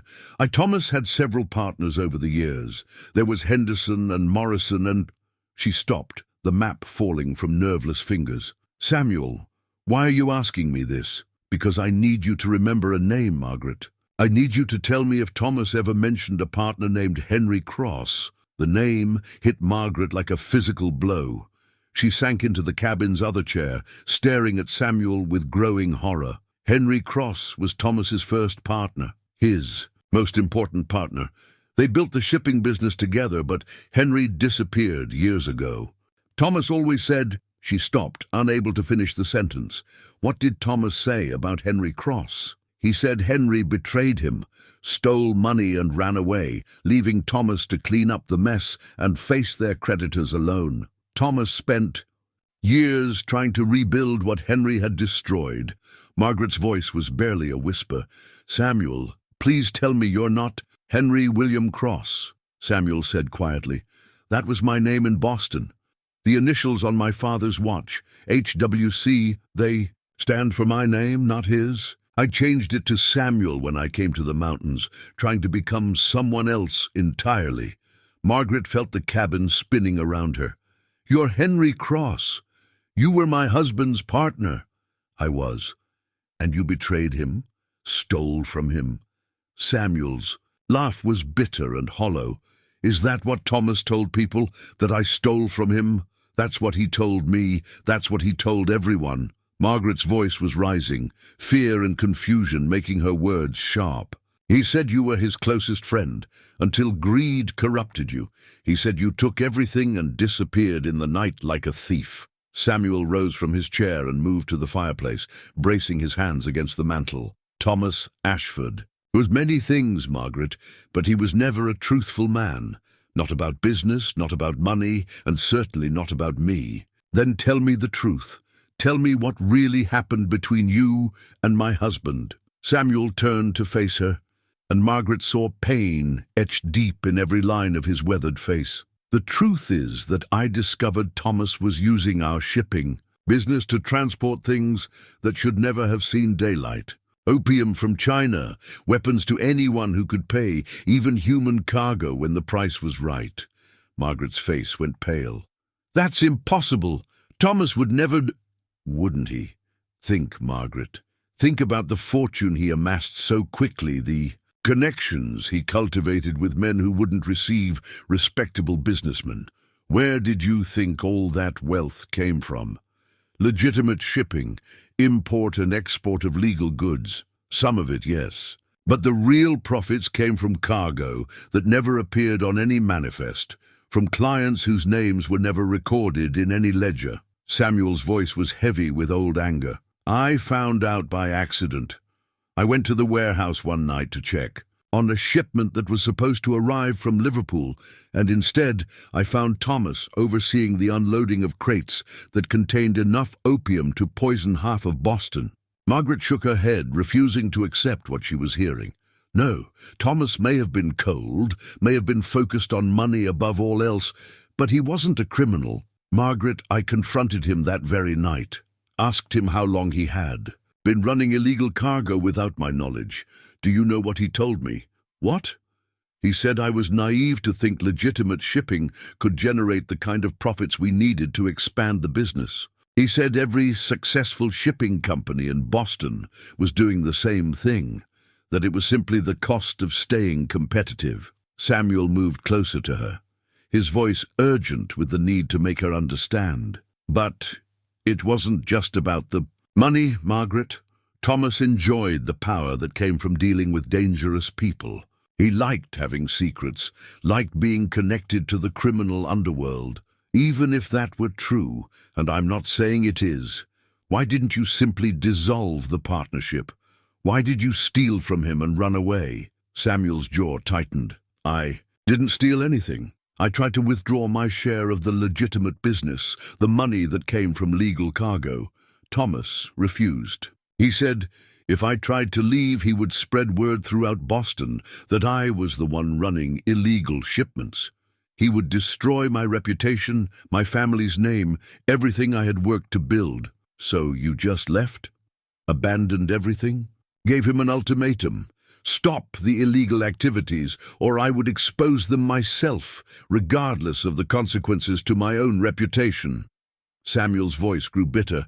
Thomas had several partners over the years. There was Henderson and Morrison and— She stopped, the map falling from nerveless fingers. "Samuel, why are you asking me this?" "Because I need you to remember a name, Margaret. I need you to tell me if Thomas ever mentioned a partner named Henry Cross." The name hit Margaret like a physical blow. She sank into the cabin's other chair, staring at Samuel with growing horror. Henry Cross was Thomas's first partner, his most important partner. They built the shipping business together, but Henry disappeared years ago. Thomas always said— She stopped, unable to finish the sentence. What did Thomas say about Henry Cross? He said Henry betrayed him, stole money and ran away, leaving Thomas to clean up the mess and face their creditors alone. Thomas spent years trying to rebuild what Henry had destroyed. Margaret's voice was barely a whisper. "Samuel, please tell me you're not—" "Henry William Cross," Samuel said quietly. "That was my name in Boston. The initials on my father's watch, HWC, they stand for my name, not his. I changed it to Samuel when I came to the mountains, trying to become someone else entirely." Margaret felt the cabin spinning around her. "You're Henry Cross. You were my husband's partner." "I was." "And you betrayed him? Stole from him?" Samuel's laugh was bitter and hollow. "Is that what Thomas told people, that I stole from him? That's what he told me. That's what he told everyone." Margaret's voice was rising, fear and confusion making her words sharp. "He said you were his closest friend, until greed corrupted you. He said you took everything and disappeared in the night like a thief." Samuel rose from his chair and moved to the fireplace, bracing his hands against the mantel. "Thomas Ashford was many things, Margaret, but he was never a truthful man. Not about business, not about money, and certainly not about me." "Then tell me the truth. Tell me what really happened between you and my husband." Samuel turned to face her, and Margaret saw pain etched deep in every line of his weathered face. "The truth is that I discovered Thomas was using our shipping business to transport things that should never have seen daylight. Opium from China, weapons to anyone who could pay, even human cargo when the price was right." Margaret's face went pale. "That's impossible. Thomas would never—" "Wouldn't he? Think, Margaret. Think about the fortune he amassed so quickly, the connections he cultivated with men who wouldn't receive respectable businessmen. Where did you think all that wealth came from? Legitimate shipping, import and export of legal goods. Some of it, yes. But the real profits came from cargo that never appeared on any manifest, from clients whose names were never recorded in any ledger. Samuel's voice was heavy with old anger. I found out by accident. I went to the warehouse one night to check on a shipment that was supposed to arrive from Liverpool, and instead I found Thomas overseeing the unloading of crates that contained enough opium to poison half of Boston. Margaret shook her head, refusing to accept what she was hearing. No, Thomas may have been cold, may have been focused on money above all else, but he wasn't a criminal. Margaret, I confronted him that very night, asked him how long he had been running illegal cargo without my knowledge. Do you know what he told me? What? He said I was naive to think legitimate shipping could generate the kind of profits we needed to expand the business. He said every successful shipping company in Boston was doing the same thing, that it was simply the cost of staying competitive. Samuel moved closer to her, his voice urgent with the need to make her understand. But it wasn't just about the money, Margaret. Thomas enjoyed the power that came from dealing with dangerous people. He liked having secrets, liked being connected to the criminal underworld. Even if that were true, and I'm not saying it is, why didn't you simply dissolve the partnership? Why did you steal from him and run away? Samuel's jaw tightened. I didn't steal anything. I tried to withdraw my share of the legitimate business, the money that came from legal cargo. Thomas refused. He said if I tried to leave, he would spread word throughout Boston that I was the one running illegal shipments. He would destroy my reputation, my family's name, everything I had worked to build. So you just left? Abandoned everything? Gave him an ultimatum. Stop the illegal activities, or I would expose them myself, regardless of the consequences to my own reputation. Samuel's voice grew bitter.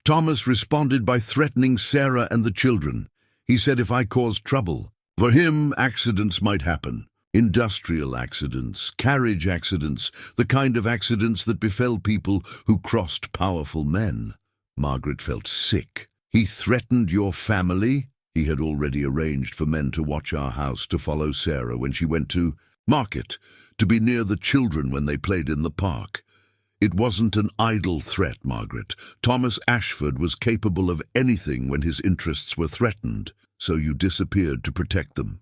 Thomas responded by threatening Sarah and the children. He said if I caused trouble, for him, accidents might happen. Industrial accidents, carriage accidents, the kind of accidents that befell people who crossed powerful men. Margaret felt sick. He threatened your family? He had already arranged for men to watch our house, to follow Sarah when she went to market, to be near the children when they played in the park. It wasn't an idle threat, Margaret. Thomas Ashford was capable of anything when his interests were threatened, so you disappeared to protect them.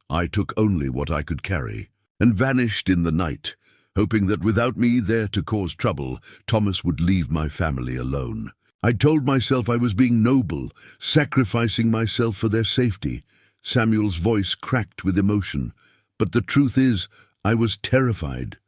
I took only what I could carry, and vanished in the night, hoping that without me there to cause trouble, Thomas would leave my family alone. I told myself I was being noble, sacrificing myself for their safety. Samuel's voice cracked with emotion. But the truth is, I was terrified.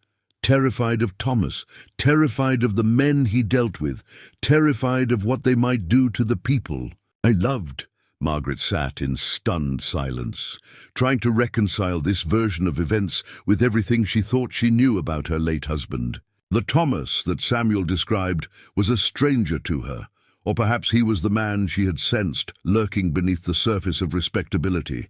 Terrified of Thomas, terrified of the men he dealt with, terrified of what they might do to the people I loved. Margaret sat in stunned silence, trying to reconcile this version of events with everything she thought she knew about her late husband. The Thomas that Samuel described was a stranger to her, or perhaps he was the man she had sensed lurking beneath the surface of respectability,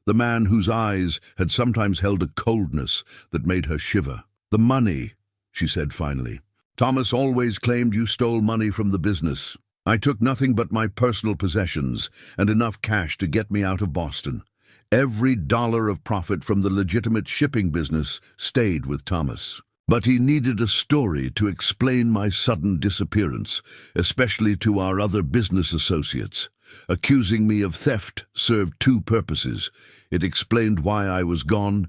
the man whose eyes had sometimes held a coldness that made her shiver. The money, she said finally. Thomas always claimed you stole money from the business. I took nothing but my personal possessions and enough cash to get me out of Boston. Every dollar of profit from the legitimate shipping business stayed with Thomas. But he needed a story to explain my sudden disappearance, especially to our other business associates. Accusing me of theft served two purposes. It explained why I was gone,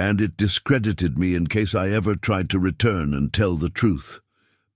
and it discredited me in case I ever tried to return and tell the truth.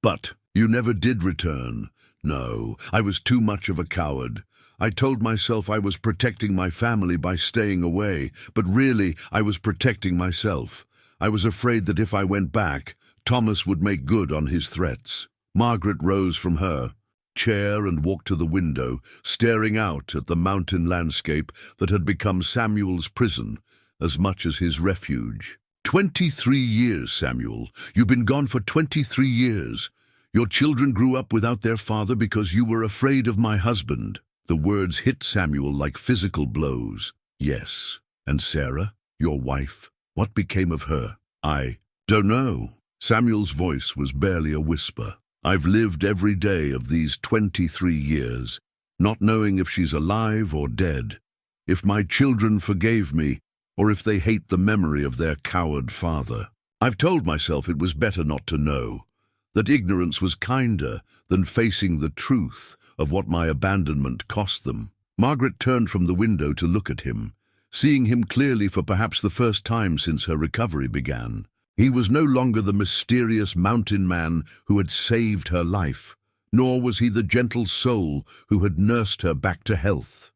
But you never did return. No, I was too much of a coward. I told myself I was protecting my family by staying away, but really I was protecting myself. I was afraid that if I went back, Thomas would make good on his threats. Margaret rose from her chair and walked to the window, staring out at the mountain landscape that had become Samuel's prison as much as his refuge. 23 years, Samuel. You've been gone for 23 years. Your children grew up without their father because you were afraid of my husband. The words hit Samuel like physical blows. Yes. And Sarah, your wife, what became of her? I don't know. Samuel's voice was barely a whisper. I've lived every day of these 23 years, not knowing if she's alive or dead. if my children forgave me, or if they hate the memory of their coward father. I've told myself it was better not to know, that ignorance was kinder than facing the truth of what my abandonment cost them. Margaret turned from the window to look at him, seeing him clearly for perhaps the first time since her recovery began. He was no longer the mysterious mountain man who had saved her life, nor was he the gentle soul who had nursed her back to health.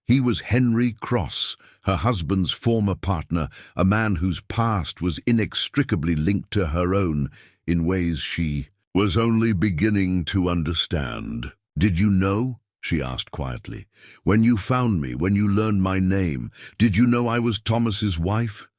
He was Henry Cross, her husband's former partner, a man whose past was inextricably linked to her own in ways she was only beginning to understand. "Did you know?" she asked quietly. "When you found me, when you learned my name, did you know I was Thomas's wife?"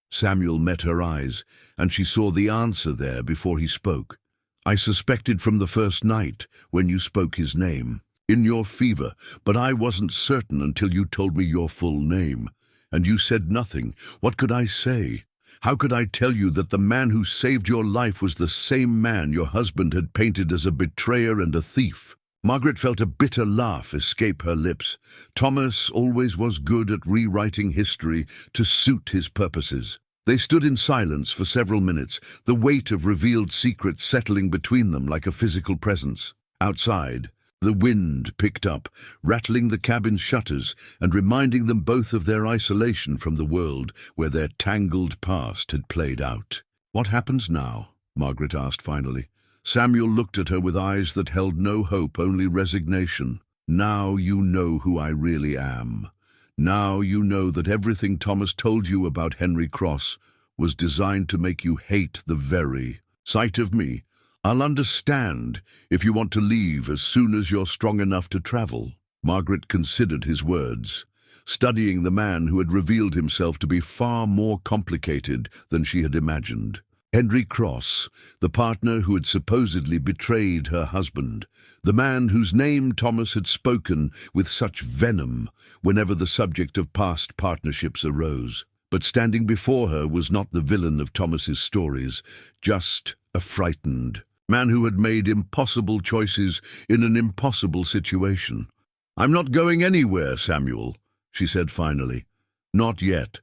Samuel met her eyes, and she saw the answer there before he spoke. "I suspected from the first night, when you spoke his name, in your fever, but I wasn't certain until you told me your full name. And you said nothing. What could I say? How could I tell you that the man who saved your life was the same man your husband had painted as a betrayer and a thief?" Margaret felt a bitter laugh escape her lips. Thomas always was good at rewriting history to suit his purposes. They stood in silence for several minutes, the weight of revealed secrets settling between them like a physical presence. Outside, the wind picked up, rattling the cabin's shutters and reminding them both of their isolation from the world where their tangled past had played out. "What happens now?" Margaret asked finally. Samuel looked at her with eyes that held no hope, only resignation. "Now you know who I really am. Now you know that everything Thomas told you about Henry Cross was designed to make you hate the very sight of me. I'll understand if you want to leave as soon as you're strong enough to travel." Margaret considered his words, studying the man who had revealed himself to be far more complicated than she had imagined. Henry Cross, the partner who had supposedly betrayed her husband, the man whose name Thomas had spoken with such venom whenever the subject of past partnerships arose. But standing before her was not the villain of Thomas's stories, just a frightened man who had made impossible choices in an impossible situation. "I'm not going anywhere, Samuel," she said finally. "Not yet.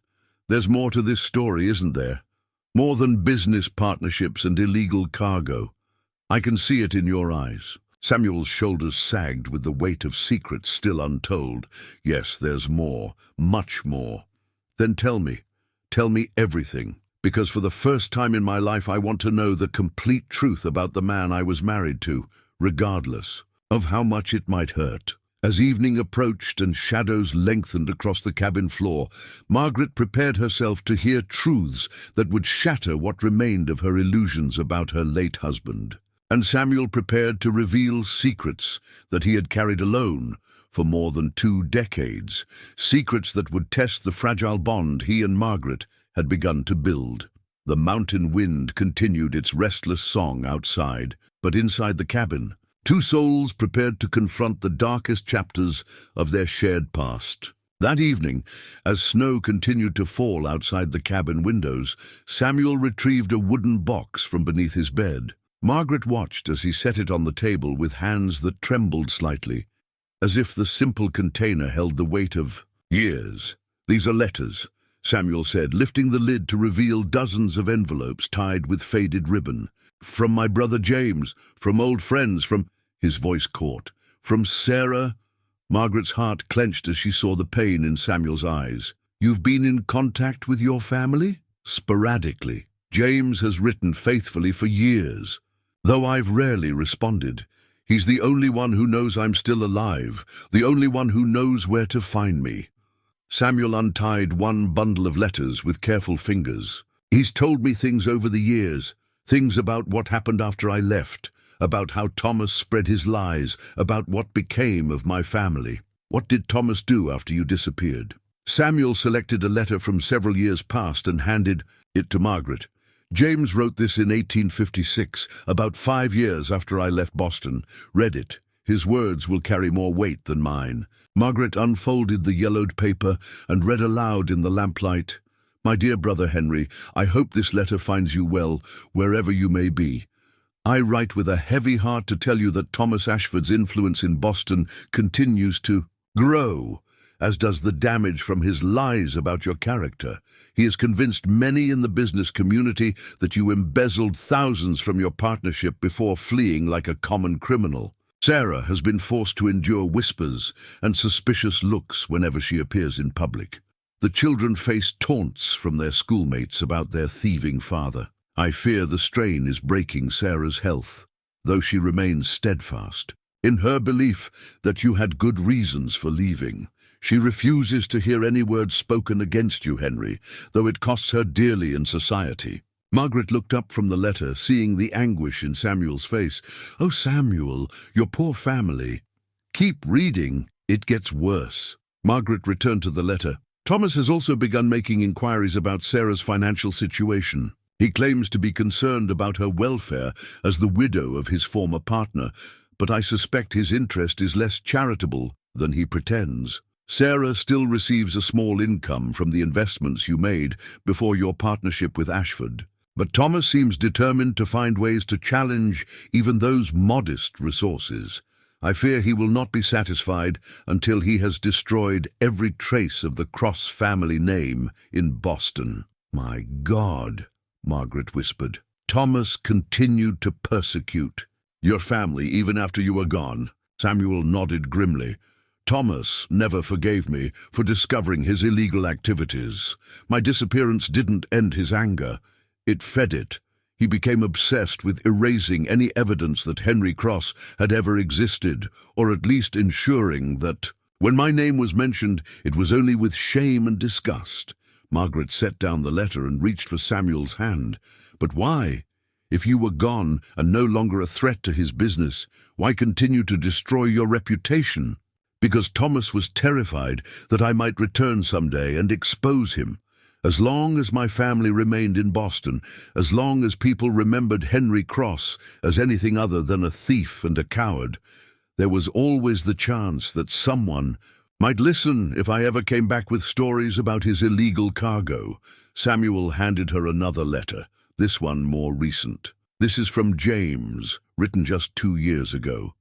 There's more to this story, isn't there? More than business partnerships and illegal cargo. I can see it in your eyes." Samuel's shoulders sagged with the weight of secrets still untold. "Yes, there's more, much more." "Then tell me everything, because for the first time in my life I want to know the complete truth about the man I was married to, regardless of how much it might hurt." As evening approached and shadows lengthened across the cabin floor, Margaret prepared herself to hear truths that would shatter what remained of her illusions about her late husband. And Samuel prepared to reveal secrets that he had carried alone for more than 2 decades, secrets that would test the fragile bond he and Margaret had begun to build. The mountain wind continued its restless song outside, but inside the cabin, 2 souls prepared to confront the darkest chapters of their shared past. That evening, as snow continued to fall outside the cabin windows, Samuel retrieved a wooden box from beneath his bed. Margaret watched as he set it on the table with hands that trembled slightly, as if the simple container held the weight of years. "These are letters," Samuel said, lifting the lid to reveal dozens of envelopes tied with faded ribbon. "From my brother James, from old friends, from—" His voice caught. "From Sarah?" Margaret's heart clenched as she saw the pain in Samuel's eyes. "You've been in contact with your family?" "Sporadically. James has written faithfully for years, though I've rarely responded. He's the only one who knows I'm still alive, the only one who knows where to find me." Samuel untied one bundle of letters with careful fingers. "He's told me things over the years, things about what happened after I left, about how Thomas spread his lies, about what became of my family." "What did Thomas do after you disappeared?" Samuel selected a letter from several years past and handed it to Margaret. "James wrote this in 1856, about 5 years after I left Boston. Read it. His words will carry more weight than mine." Margaret unfolded the yellowed paper and read aloud in the lamplight. "My dear brother Henry, I hope this letter finds you well, wherever you may be. I write with a heavy heart to tell you that Thomas Ashford's influence in Boston continues to grow, as does the damage from his lies about your character. He has convinced many in the business community that you embezzled thousands from your partnership before fleeing like a common criminal. Sarah has been forced to endure whispers and suspicious looks whenever she appears in public. The children face taunts from their schoolmates about their thieving father. I fear the strain is breaking Sarah's health, though she remains steadfast in her belief that you had good reasons for leaving. She refuses to hear any words spoken against you, Henry, though it costs her dearly in society. Margaret looked up from the letter, seeing the anguish in Samuel's face. "Oh, Samuel, your poor family." "Keep reading, it gets worse." Margaret returned to the letter. "Thomas has also begun making inquiries about Sarah's financial situation. He claims to be concerned about her welfare as the widow of his former partner, but I suspect his interest is less charitable than he pretends. Sarah still receives a small income from the investments you made before your partnership with Ashford. But Thomas seems determined to find ways to challenge even those modest resources. I fear he will not be satisfied until he has destroyed every trace of the Cross family name in Boston." "My God," Margaret whispered. "Thomas continued to persecute your family even after you were gone." Samuel nodded grimly. "Thomas never forgave me for discovering his illegal activities. My disappearance didn't end his anger. It fed it. He became obsessed with erasing any evidence that Henry Cross had ever existed, or at least ensuring that, when my name was mentioned, it was only with shame and disgust." Margaret set down the letter and reached for Samuel's hand. "But why? If you were gone and no longer a threat to his business, why continue to destroy your reputation?" "Because Thomas was terrified that I might return someday and expose him. As long as my family remained in Boston, as long as people remembered Henry Cross as anything other than a thief and a coward, there was always the chance that someone might listen if I ever came back with stories about his illegal cargo." Samuel handed her another letter, this one more recent. "This is from James, written just 2 years ago."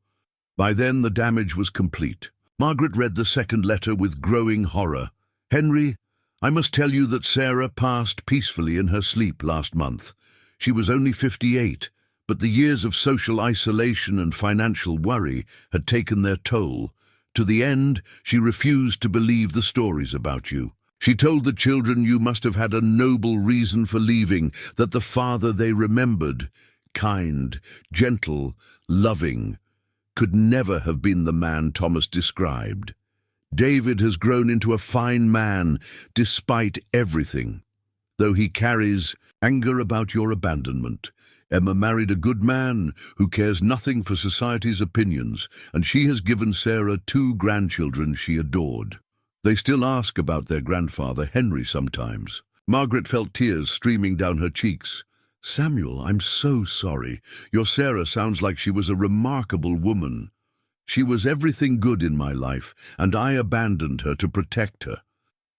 By then the damage was complete. Margaret read the second letter with growing horror. "Henry, I must tell you that Sarah passed peacefully in her sleep last month. She was only 58, but the years of social isolation and financial worry had taken their toll. To the end, she refused to believe the stories about you. She told the children you must have had a noble reason for leaving, that the father they remembered, kind, gentle, loving, could never have been the man Thomas described. David has grown into a fine man despite everything, though he carries anger about your abandonment. Emma married a good man who cares nothing for society's opinions, and she has given Sarah 2 grandchildren she adored. They still ask about their grandfather, Henry, sometimes." Margaret felt tears streaming down her cheeks. "Samuel, I'm so sorry. Your Sarah sounds like she was a remarkable woman. She was everything good in my life, and I abandoned her to protect her.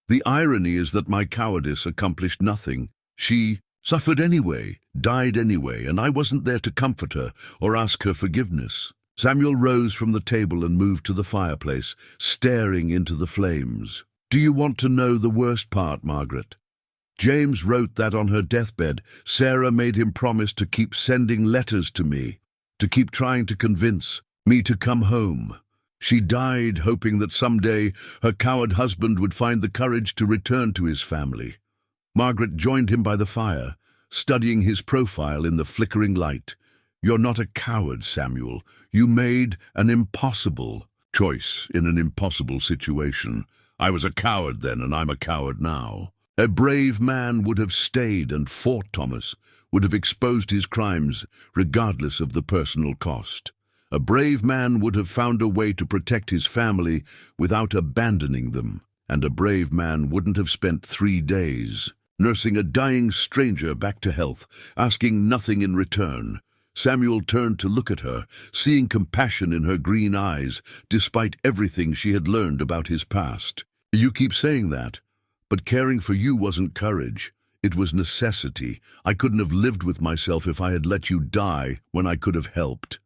The irony is that my cowardice accomplished nothing. She suffered anyway, died anyway, and I wasn't there to comfort her or ask her forgiveness." Samuel rose from the table and moved to the fireplace, staring into the flames. "Do you want to know the worst part, Margaret? James wrote that on her deathbed, Sarah made him promise to keep sending letters to me, to keep trying to convince me to come home. She died hoping that someday her coward husband would find the courage to return to his family." Margaret joined him by the fire, studying his profile in the flickering light. "You're not a coward, Samuel. You made an impossible choice in an impossible situation. I was a coward then, and I'm a coward now. A brave man would have stayed and fought Thomas, would have exposed his crimes regardless of the personal cost. A brave man would have found a way to protect his family without abandoning them, and a brave man wouldn't have spent 3 days nursing a dying stranger back to health, asking nothing in return." Samuel turned to look at her, seeing compassion in her green eyes, despite everything she had learned about his past. "You keep saying that, but caring for you wasn't courage. It was necessity. I couldn't have lived with myself if I had let you die when I could have helped."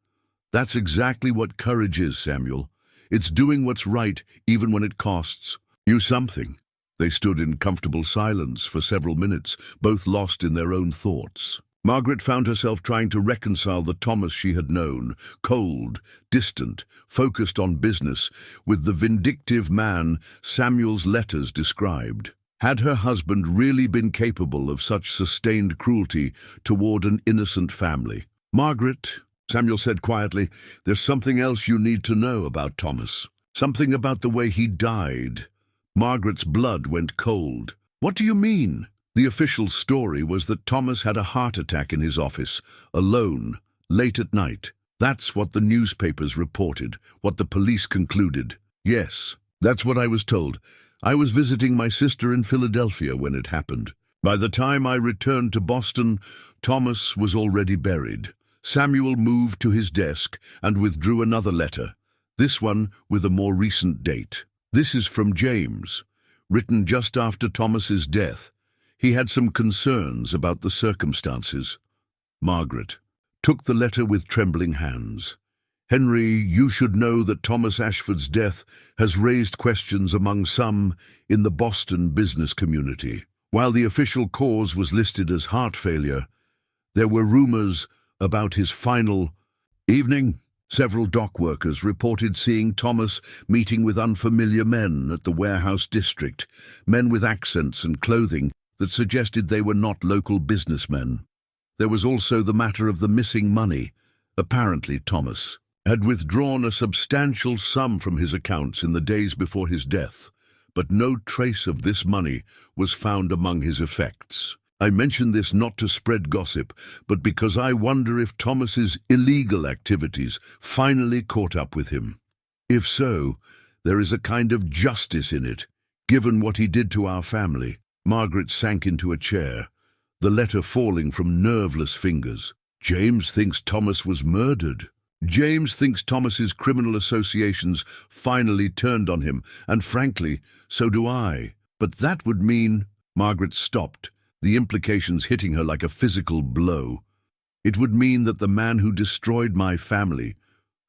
"That's exactly what courage is, Samuel. It's doing what's right even when it costs. You something. They stood in comfortable silence for several minutes, both lost in their own thoughts. Margaret found herself trying to reconcile the Thomas she had known, cold, distant, focused on business, with the vindictive man Samuel's letters described. Had her husband really been capable of such sustained cruelty toward an innocent family? "Margaret," Samuel said quietly, "there's something else you need to know about Thomas. Something about the way he died." Margaret's blood went cold. "What do you mean?" The official story was that Thomas had a heart attack in his office, alone, late at night. That's what the newspapers reported, what the police concluded. "Yes, that's what I was told. I was visiting my sister in Philadelphia when it happened. By the time I returned to Boston, Thomas was already buried." Samuel moved to his desk and withdrew another letter, this one with a more recent date. "This is from James, written just after Thomas's death. He had some concerns about the circumstances." Margaret took the letter with trembling hands. "Henry, you should know that Thomas Ashford's death has raised questions among some in the Boston business community. While the official cause was listed as heart failure, there were rumors about his final evening. Several dock workers reported seeing Thomas meeting with unfamiliar men at the warehouse district, men with accents and clothing that suggested they were not local businessmen. There was also the matter of the missing money. Apparently Thomas had withdrawn a substantial sum from his accounts in the days before his death, but no trace of this money was found among his effects. I mention this not to spread gossip, but because I wonder if Thomas's illegal activities finally caught up with him. If so, there is a kind of justice in it, given what he did to our family." Margaret sank into a chair, the letter falling from nerveless fingers. "James thinks Thomas was murdered. James thinks Thomas's criminal associations finally turned on him, and frankly, so do I. But that would mean—" Margaret stopped, the implications hitting her like a physical blow. "It would mean that the man who destroyed my family,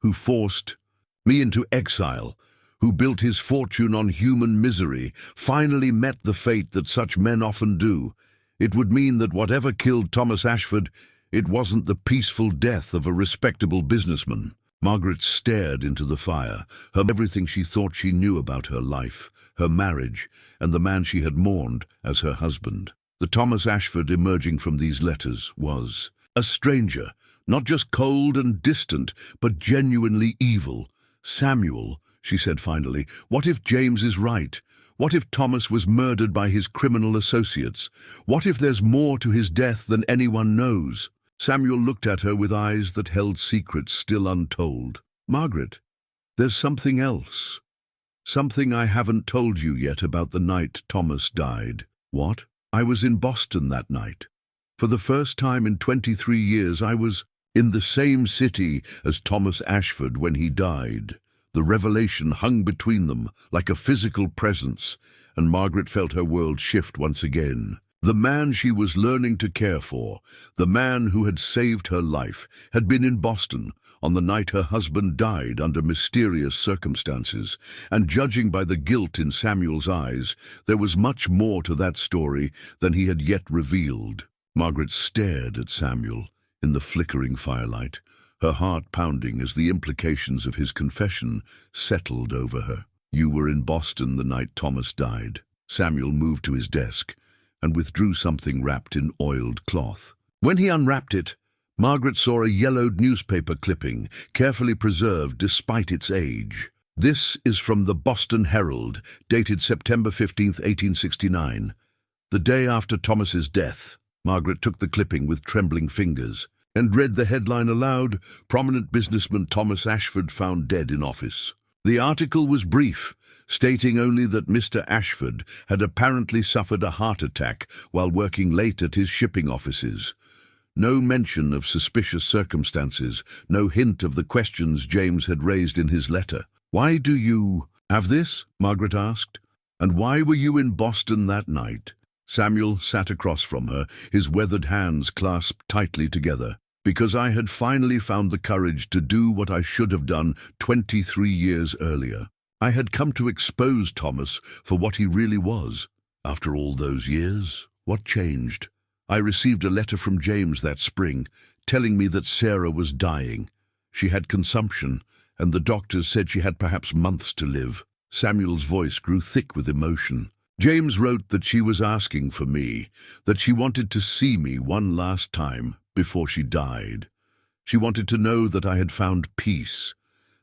who forced me into exile, who built his fortune on human misery, finally met the fate that such men often do. It would mean that whatever killed Thomas Ashford, it wasn't the peaceful death of a respectable businessman." Margaret stared into the fire, everything she thought she knew about her life, her marriage, and the man she had mourned as her husband. The Thomas Ashford emerging from these letters was a stranger, not just cold and distant, but genuinely evil. "Samuel," she said finally, "what if James is right? What if Thomas was murdered by his criminal associates? What if there's more to his death than anyone knows?" Samuel looked at her with eyes that held secrets still untold. "Margaret, there's something else. Something I haven't told you yet about the night Thomas died." "What?" "I was in Boston that night. For the first time in 23 years, I was in the same city as Thomas Ashford when he died." The revelation hung between them like a physical presence, and Margaret felt her world shift once again. The man she was learning to care for, the man who had saved her life, had been in Boston on the night her husband died under mysterious circumstances, and judging by the guilt in Samuel's eyes, there was much more to that story than he had yet revealed. Margaret stared at Samuel in the flickering firelight, her heart pounding as the implications of his confession settled over her. "You were in Boston the night Thomas died." Samuel moved to his desk and withdrew something wrapped in oiled cloth. When he unwrapped it, Margaret saw a yellowed newspaper clipping, carefully preserved despite its age. "This is from the Boston Herald, dated September 15, 1869. The day after Thomas's death." Margaret took the clipping with trembling fingers and read the headline aloud: "Prominent businessman Thomas Ashford found dead in office." The article was brief, stating only that Mr. Ashford had apparently suffered a heart attack while working late at his shipping offices. No mention of suspicious circumstances, no hint of the questions James had raised in his letter. "Why do you have this?" Margaret asked. "And why were you in Boston that night?" Samuel sat across from her, his weathered hands clasped tightly together. "Because I had finally found the courage to do what I should have done 23 years earlier. I had come to expose Thomas for what he really was. After all those years, what changed? I received a letter from James that spring, telling me that Sarah was dying. She had consumption, and the doctors said she had perhaps months to live. Samuel's voice grew thick with emotion. James wrote that she was asking for me, that she wanted to see me one last time before she died. She wanted to know that I had found peace,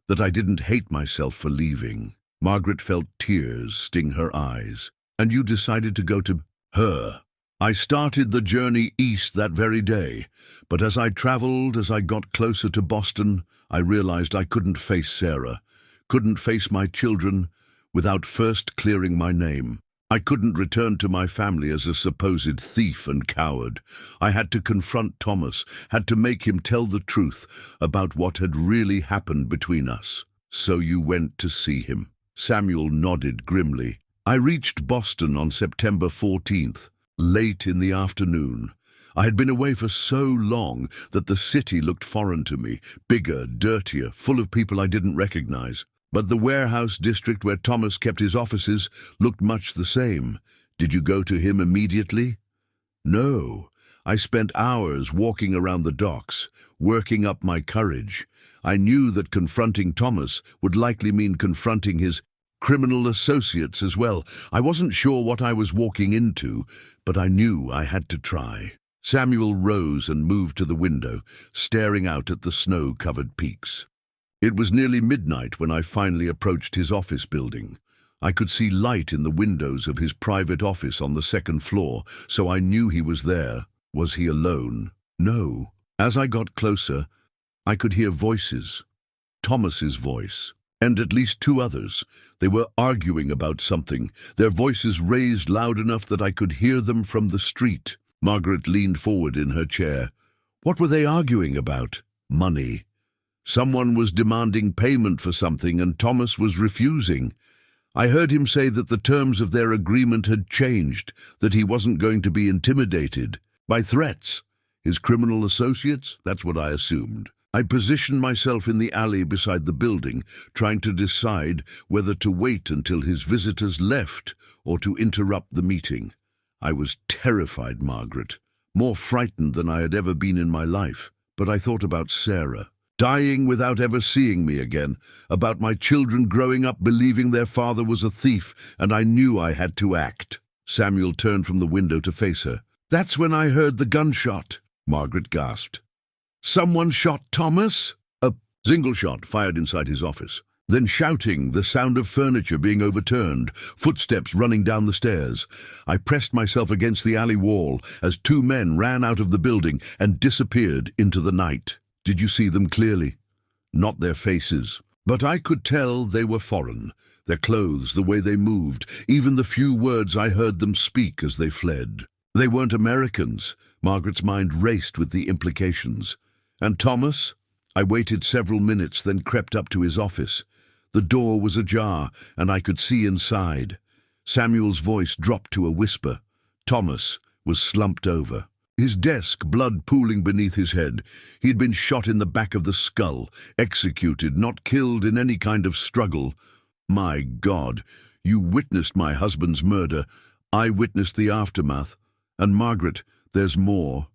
that I didn't hate myself for leaving. Margaret felt tears sting her eyes. And you decided to go to her. I started the journey east that very day, but as I traveled, as I got closer to Boston, I realized I couldn't face Sarah, couldn't face my children without first clearing my name. I couldn't return to my family as a supposed thief and coward. I had to confront Thomas, had to make him tell the truth about what had really happened between us. So you went to see him. Samuel nodded grimly. I reached Boston on September 14th, late in the afternoon. I had been away for so long that the city looked foreign to me, bigger, dirtier, full of people I didn't recognize. But the warehouse district where Thomas kept his offices looked much the same. Did you go to him immediately? No. I spent hours walking around the docks, working up my courage. I knew that confronting Thomas would likely mean confronting his criminal associates as well. I wasn't sure what I was walking into, but I knew I had to try. Samuel rose and moved to the window, staring out at the snow-covered peaks. It was nearly midnight when I finally approached his office building. I could see light in the windows of his private office on the second floor, so I knew he was there. Was he alone? No. As I got closer, I could hear voices. Thomas's voice, and at least two others. They were arguing about something, their voices raised loud enough that I could hear them from the street. Margaret leaned forward in her chair. What were they arguing about? Money. Someone was demanding payment for something and Thomas was refusing. I heard him say that the terms of their agreement had changed, that he wasn't going to be intimidated. By threats. His criminal associates? That's what I assumed. I positioned myself in the alley beside the building, trying to decide whether to wait until his visitors left or to interrupt the meeting. I was terrified, Margaret, more frightened than I had ever been in my life. But I thought about Sarah, dying without ever seeing me again, about my children growing up believing their father was a thief, and I knew I had to act. Samuel turned from the window to face her. That's when I heard the gunshot, Margaret gasped. Someone shot Thomas? A single shot fired inside his office. Then shouting, the sound of furniture being overturned, footsteps running down the stairs. I pressed myself against the alley wall as two men ran out of the building and disappeared into the night. Did you see them clearly? Not their faces, but I could tell they were foreign. Their clothes, the way they moved, even the few words I heard them speak as they fled. They weren't Americans. Margaret's mind raced with the implications. And Thomas? I waited several minutes, then crept up to his office. The door was ajar, and I could see inside. Samuel's voice dropped to a whisper. Thomas was slumped over. His desk, blood pooling beneath his head. He had been shot in the back of the skull, executed, not killed in any kind of struggle. My God, you witnessed my husband's murder. I witnessed the aftermath. And Margaret, there's more.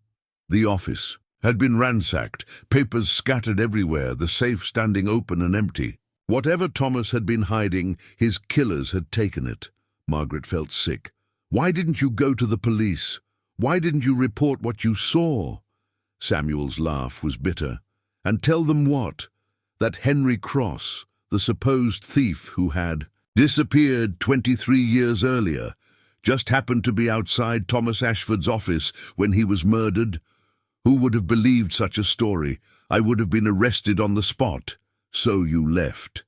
The office had been ransacked, papers scattered everywhere, the safe standing open and empty. Whatever Thomas had been hiding, his killers had taken it. Margaret felt sick. Why didn't you go to the police? Why didn't you report what you saw? Samuel's laugh was bitter. And tell them what? That Henry Cross, the supposed thief who had disappeared 23 years earlier, just happened to be outside Thomas Ashford's office when he was murdered? Who would have believed such a story? I would have been arrested on the spot. So you left.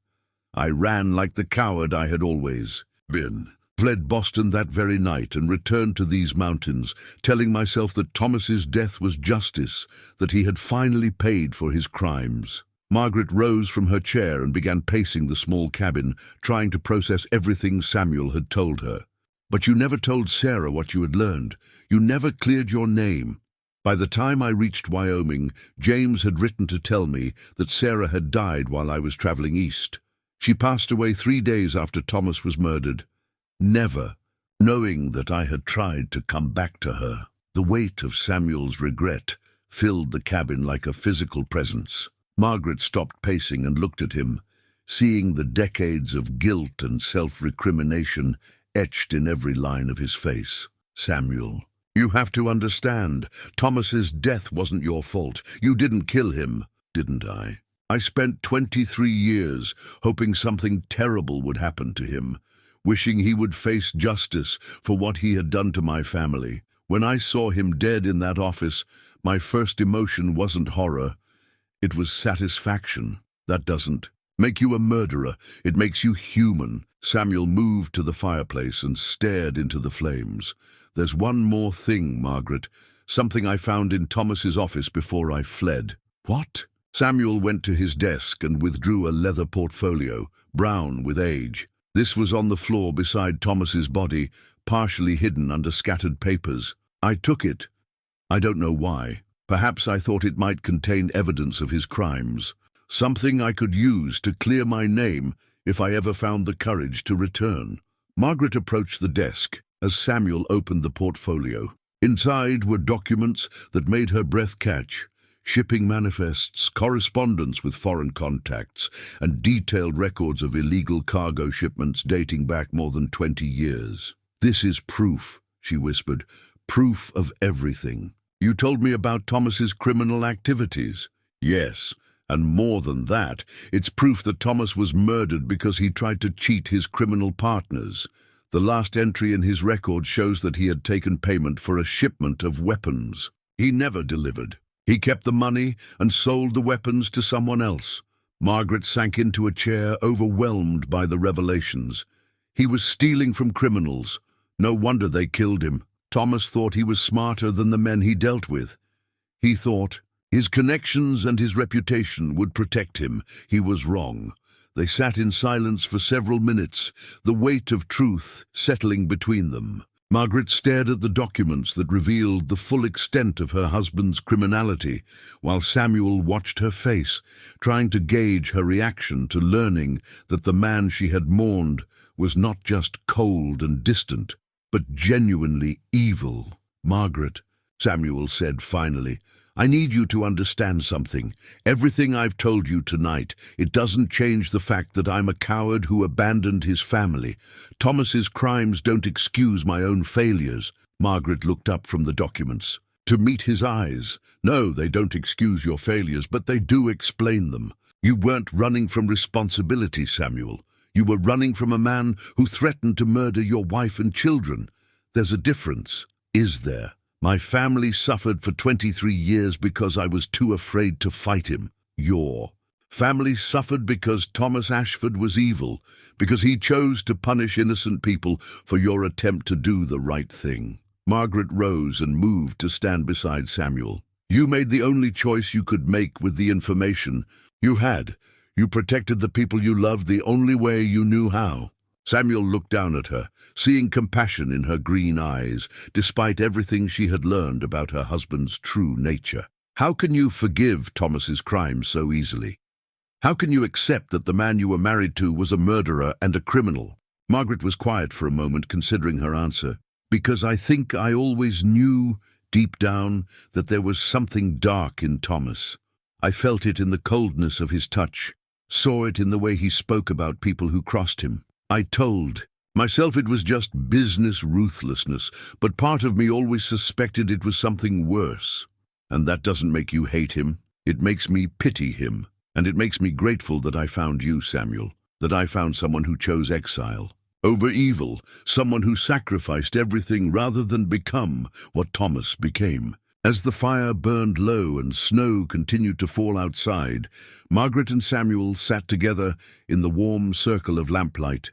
I ran like the coward I had always been. Fled Boston that very night and returned to these mountains, telling myself that Thomas's death was justice, that he had finally paid for his crimes. Margaret rose from her chair and began pacing the small cabin, trying to process everything Samuel had told her. But you never told Sarah what you had learned. You never cleared your name. By the time I reached Wyoming, James had written to tell me that Sarah had died while I was traveling east. She passed away 3 days after Thomas was murdered, never knowing that I had tried to come back to her. The weight of Samuel's regret filled the cabin like a physical presence. Margaret stopped pacing and looked at him, seeing the decades of guilt and self-recrimination etched in every line of his face. "Samuel, you have to understand, Thomas's death wasn't your fault. You didn't kill him, didn't I? I spent 23 years hoping something terrible would happen to him, wishing he would face justice for what he had done to my family. When I saw him dead in that office, my first emotion wasn't horror. It was satisfaction. That doesn't make you a murderer. It makes you human." Samuel moved to the fireplace and stared into the flames. "There's one more thing, Margaret. Something I found in Thomas's office before I fled." "What?" Samuel went to his desk and withdrew a leather portfolio, brown with age. This was on the floor beside Thomas's body, partially hidden under scattered papers. "I took it. I don't know why. Perhaps I thought it might contain evidence of his crimes. Something I could use to clear my name if I ever found the courage to return." Margaret approached the desk as Samuel opened the portfolio. Inside were documents that made her breath catch. Shipping manifests, correspondence with foreign contacts, and detailed records of illegal cargo shipments dating back more than 20 years. "This is proof," she whispered. "Proof of everything. You told me about Thomas's criminal activities." "Yes, and more than that, it's proof that Thomas was murdered because he tried to cheat his criminal partners. The last entry in his record shows that he had taken payment for a shipment of weapons. He never delivered. He kept the money and sold the weapons to someone else." Margaret sank into a chair, overwhelmed by the revelations. He was stealing from criminals. No wonder they killed him. Thomas thought he was smarter than the men he dealt with. He thought his connections and his reputation would protect him. He was wrong. They sat in silence for several minutes, the weight of truth settling between them. Margaret stared at the documents that revealed the full extent of her husband's criminality, while Samuel watched her face, trying to gauge her reaction to learning that the man she had mourned was not just cold and distant, but genuinely evil. "Margaret," Samuel said finally, "I need you to understand something. Everything I've told you tonight, it doesn't change the fact that I'm a coward who abandoned his family. Thomas's crimes don't excuse my own failures." Margaret looked up from the documents to meet his eyes. "No, they don't excuse your failures, but they do explain them. You weren't running from responsibility, Samuel. You were running from a man who threatened to murder your wife and children. There's a difference, is there? My family suffered for 23 years because I was too afraid to fight him. Your family suffered because Thomas Ashford was evil, because he chose to punish innocent people for your attempt to do the right thing." Margaret rose and moved to stand beside Samuel. "You made the only choice you could make with the information you had. You protected the people you loved the only way you knew how." Samuel looked down at her, seeing compassion in her green eyes, despite everything she had learned about her husband's true nature. "How can you forgive Thomas's crimes so easily? How can you accept that the man you were married to was a murderer and a criminal?" Margaret was quiet for a moment, considering her answer. "Because I think I always knew, deep down, that there was something dark in Thomas. I felt it in the coldness of his touch, saw it in the way he spoke about people who crossed him. I told myself it was just business ruthlessness, but part of me always suspected it was something worse. And that doesn't make you hate him. It makes me pity him. And it makes me grateful that I found you, Samuel, that I found someone who chose exile over evil, someone who sacrificed everything rather than become what Thomas became." As the fire burned low and snow continued to fall outside, Margaret and Samuel sat together in the warm circle of lamplight.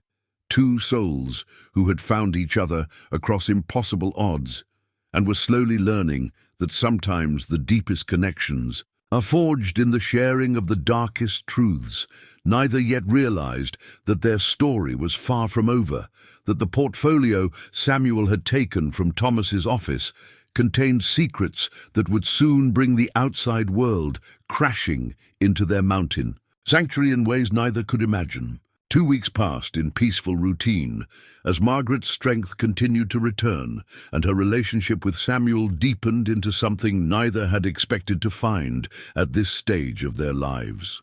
Two souls who had found each other across impossible odds and were slowly learning that sometimes the deepest connections are forged in the sharing of the darkest truths. Neither yet realized that their story was far from over, that the portfolio Samuel had taken from Thomas's office contained secrets that would soon bring the outside world crashing into their mountain. Sanctuary in ways neither could imagine. 2 weeks passed in peaceful routine as Margaret's strength continued to return and her relationship with Samuel deepened into something neither had expected to find at this stage of their lives.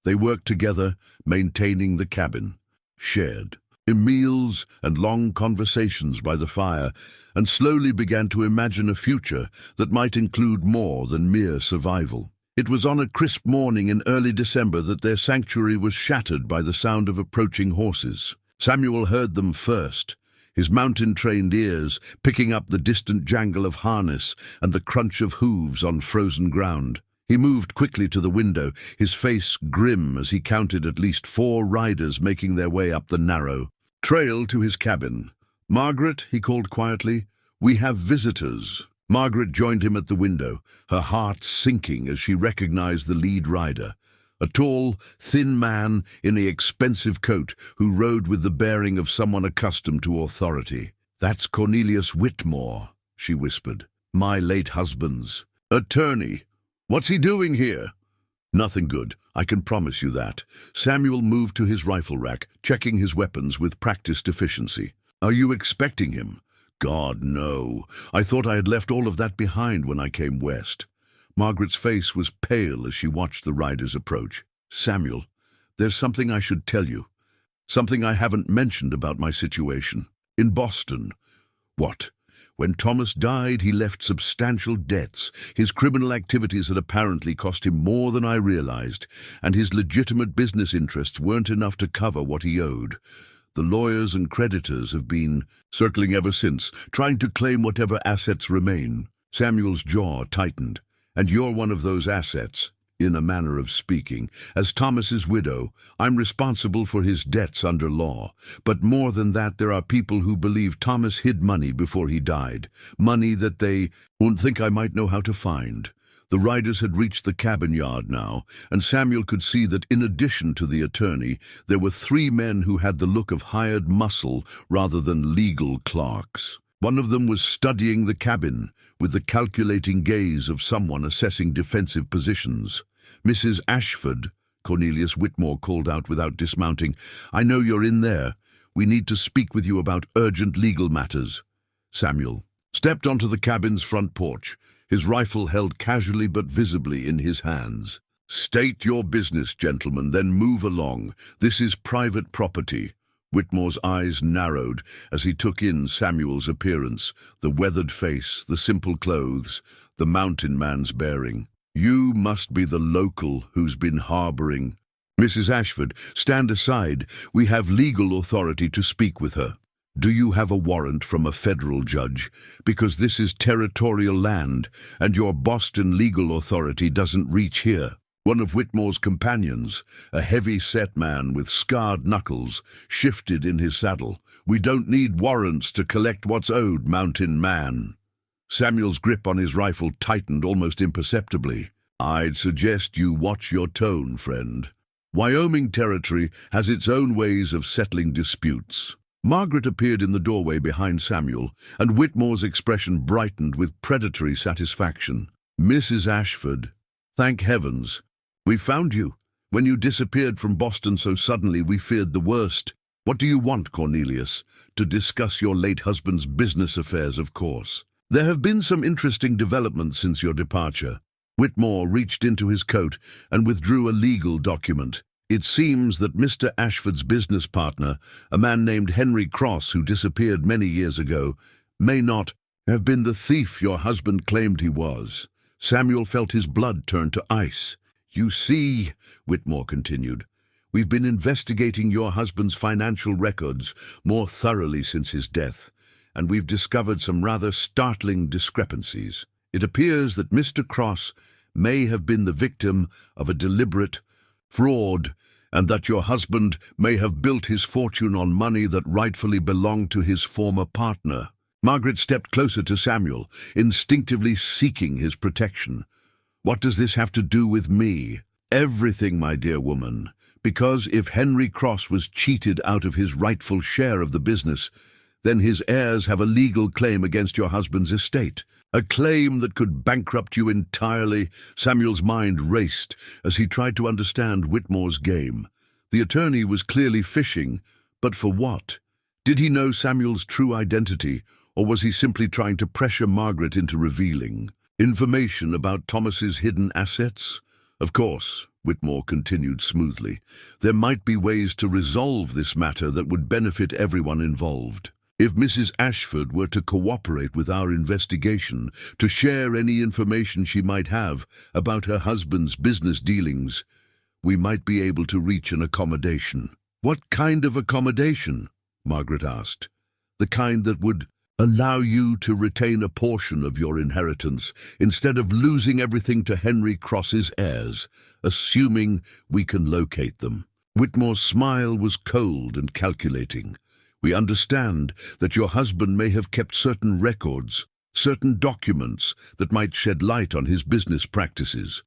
They worked together, maintaining the cabin, shared meals and long conversations by the fire, and slowly began to imagine a future that might include more than mere survival. It was on a crisp morning in early December that their sanctuary was shattered by the sound of approaching horses. Samuel heard them first, his mountain-trained ears picking up the distant jangle of harness and the crunch of hooves on frozen ground. He moved quickly to the window, his face grim as he counted at least 4 riders making their way up the narrow trail to his cabin. "Margaret," he called quietly, "we have visitors." Margaret joined him at the window, her heart sinking as she recognized the lead rider, a tall, thin man in the expensive coat who rode with the bearing of someone accustomed to authority. "That's Cornelius Whitmore," she whispered, "my late husband's attorney. What's he doing here?" "Nothing good, I can promise you that." Samuel moved to his rifle rack, checking his weapons with practiced efficiency. "Are you expecting him?" "God, no. I thought I had left all of that behind when I came west." Margaret's face was pale as she watched the riders approach. "Samuel, there's something I should tell you. Something I haven't mentioned about my situation. In Boston." "What?" "When Thomas died, he left substantial debts. His criminal activities had apparently cost him more than I realized, and his legitimate business interests weren't enough to cover what he owed. The lawyers and creditors have been circling ever since, trying to claim whatever assets remain." Samuel's jaw tightened. "And you're one of those assets, in a manner of speaking. As Thomas's widow, I'm responsible for his debts under law. But more than that, there are people who believe Thomas hid money before he died, money that they won't think I might know how to find." The riders had reached the cabin yard now, and Samuel could see that in addition to the attorney, there were 3 men who had the look of hired muscle rather than legal clerks. One of them was studying the cabin, with the calculating gaze of someone assessing defensive positions. "Mrs. Ashford," Cornelius Whitmore called out without dismounting, "I know you're in there. We need to speak with you about urgent legal matters." Samuel stepped onto the cabin's front porch, his rifle held casually but visibly in his hands. "State your business, gentlemen, then move along. This is private property." Whitmore's eyes narrowed as he took in Samuel's appearance, the weathered face, the simple clothes, the mountain man's bearing. "You must be the local who's been harboring—" "Mrs. Ashford, stand aside. We have legal authority to speak with her." "Do you have a warrant from a federal judge? Because this is territorial land, and your Boston legal authority doesn't reach here." One of Whitmore's companions, a heavy-set man with scarred knuckles, shifted in his saddle. "We don't need warrants to collect what's owed, mountain man." Samuel's grip on his rifle tightened almost imperceptibly. "I'd suggest you watch your tone, friend. Wyoming territory has its own ways of settling disputes." Margaret appeared in the doorway behind Samuel, and Whitmore's expression brightened with predatory satisfaction. "Mrs. Ashford, thank heavens. We found you. When you disappeared from Boston so suddenly, we feared the worst. What do you want, Cornelius?" "To discuss your late husband's business affairs, of course. There have been some interesting developments since your departure." Whitmore reached into his coat and withdrew a legal document. "It seems that Mr. Ashford's business partner, a man named Henry Cross who disappeared many years ago, may not have been the thief your husband claimed he was." Samuel felt his blood turn to ice. "You see," Whitmore continued, "we've been investigating your husband's financial records more thoroughly since his death, and we've discovered some rather startling discrepancies. It appears that Mr. Cross may have been the victim of a deliberate fraud, and that your husband may have built his fortune on money that rightfully belonged to his former partner." Margaret stepped closer to Samuel, instinctively seeking his protection. "What does this have to do with me?" "Everything, my dear woman, because if Henry Cross was cheated out of his rightful share of the business, then his heirs have a legal claim against your husband's estate, a claim that could bankrupt you entirely." Samuel's mind raced as he tried to understand Whitmore's game. The attorney was clearly fishing, but for what? Did he know Samuel's true identity, or was he simply trying to pressure Margaret into revealing information about Thomas's hidden assets? Of course, Whitmore continued smoothly, there might be ways to resolve this matter that would benefit everyone involved. If Mrs. Ashford were to cooperate with our investigation, to share any information she might have about her husband's business dealings, we might be able to reach an accommodation. What kind of accommodation? Margaret asked. The kind that would allow you to retain a portion of your inheritance instead of losing everything to Henry Cross's heirs, assuming we can locate them. Whitmore's smile was cold and calculating. We understand that your husband may have kept certain records, certain documents that might shed light on his business practices.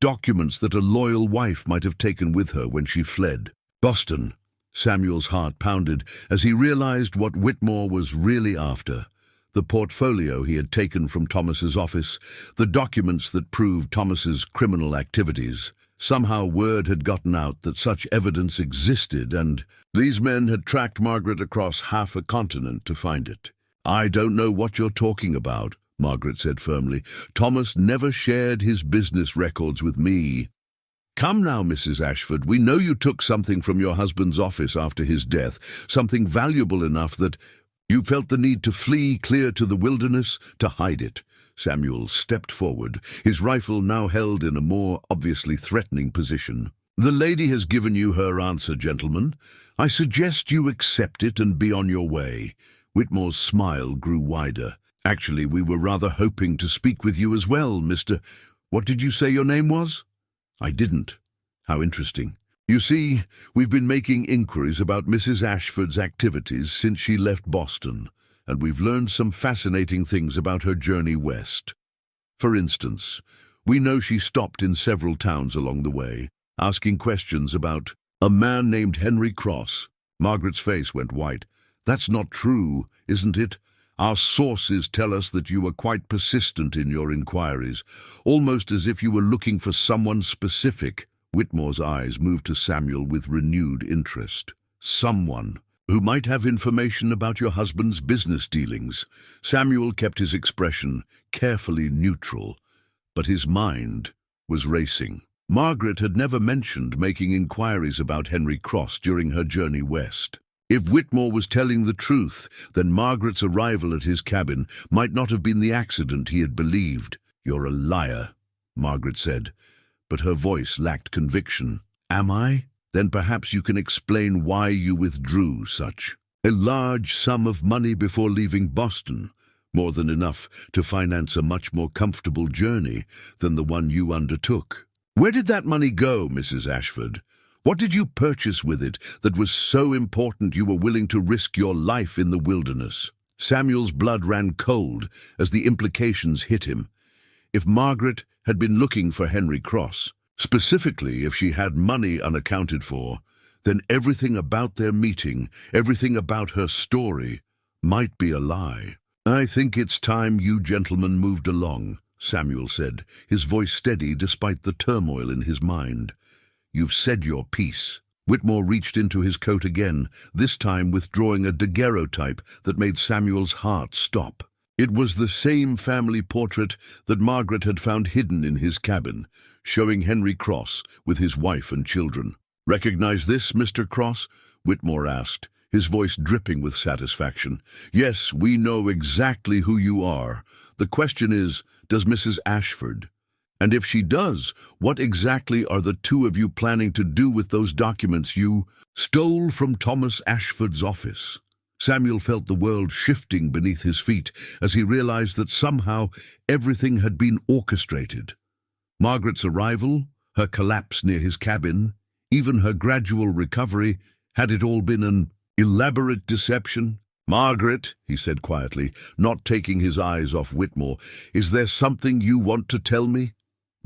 Documents that a loyal wife might have taken with her when she fled. Boston. Samuel's heart pounded as he realized what Whitmore was really after. The portfolio he had taken from Thomas's office, the documents that proved Thomas's criminal activities. Somehow word had gotten out that such evidence existed, and these men had tracked Margaret across half a continent to find it. I don't know what you're talking about, Margaret said firmly. Thomas never shared his business records with me. Come now, Mrs. Ashford, we know you took something from your husband's office after his death, something valuable enough that you felt the need to flee clear to the wilderness to hide it. Samuel stepped forward, his rifle now held in a more obviously threatening position. The lady has given you her answer, gentlemen. I suggest you accept it and be on your way. Whitmore's smile grew wider. Actually, we were rather hoping to speak with you as well, Mr. What did you say your name was? I didn't. How interesting. You see, we've been making inquiries about Mrs. Ashford's activities since she left Boston, and we've learned some fascinating things about her journey west. For instance, we know she stopped in several towns along the way, asking questions about a man named Henry Cross. Margaret's face went white. That's not true, isn't it? Our sources tell us that you were quite persistent in your inquiries, almost as if you were looking for someone specific. Whitmore's eyes moved to Samuel with renewed interest. Someone who might have information about your husband's business dealings. Samuel kept his expression carefully neutral, but his mind was racing. Margaret had never mentioned making inquiries about Henry Cross during her journey west. If Whitmore was telling the truth, then Margaret's arrival at his cabin might not have been the accident he had believed. You're a liar, Margaret said, but her voice lacked conviction. Am I? Then perhaps you can explain why you withdrew such a large sum of money before leaving Boston, more than enough to finance a much more comfortable journey than the one you undertook. Where did that money go, Mrs. Ashford? What did you purchase with it that was so important you were willing to risk your life in the wilderness? Samuel's blood ran cold as the implications hit him. If Margaret had been looking for Henry Cross, specifically if she had money unaccounted for, then everything about their meeting, everything about her story, might be a lie. I think it's time you gentlemen moved along, Samuel said, his voice steady despite the turmoil in his mind. You've said your piece. Whitmore reached into his coat again, this time withdrawing a daguerreotype that made Samuel's heart stop. It was the same family portrait that Margaret had found hidden in his cabin, showing Henry Cross with his wife and children. Recognize this, Mr. Cross? Whitmore asked, his voice dripping with satisfaction. Yes, we know exactly who you are. The question is, does Mrs. Ashford? And if she does, what exactly are the two of you planning to do with those documents you stole from Thomas Ashford's office? Samuel felt the world shifting beneath his feet as he realized that somehow everything had been orchestrated. Margaret's arrival, her collapse near his cabin, even her gradual recovery, had it all been an elaborate deception? Margaret, he said quietly, not taking his eyes off Whitmore, is there something you want to tell me?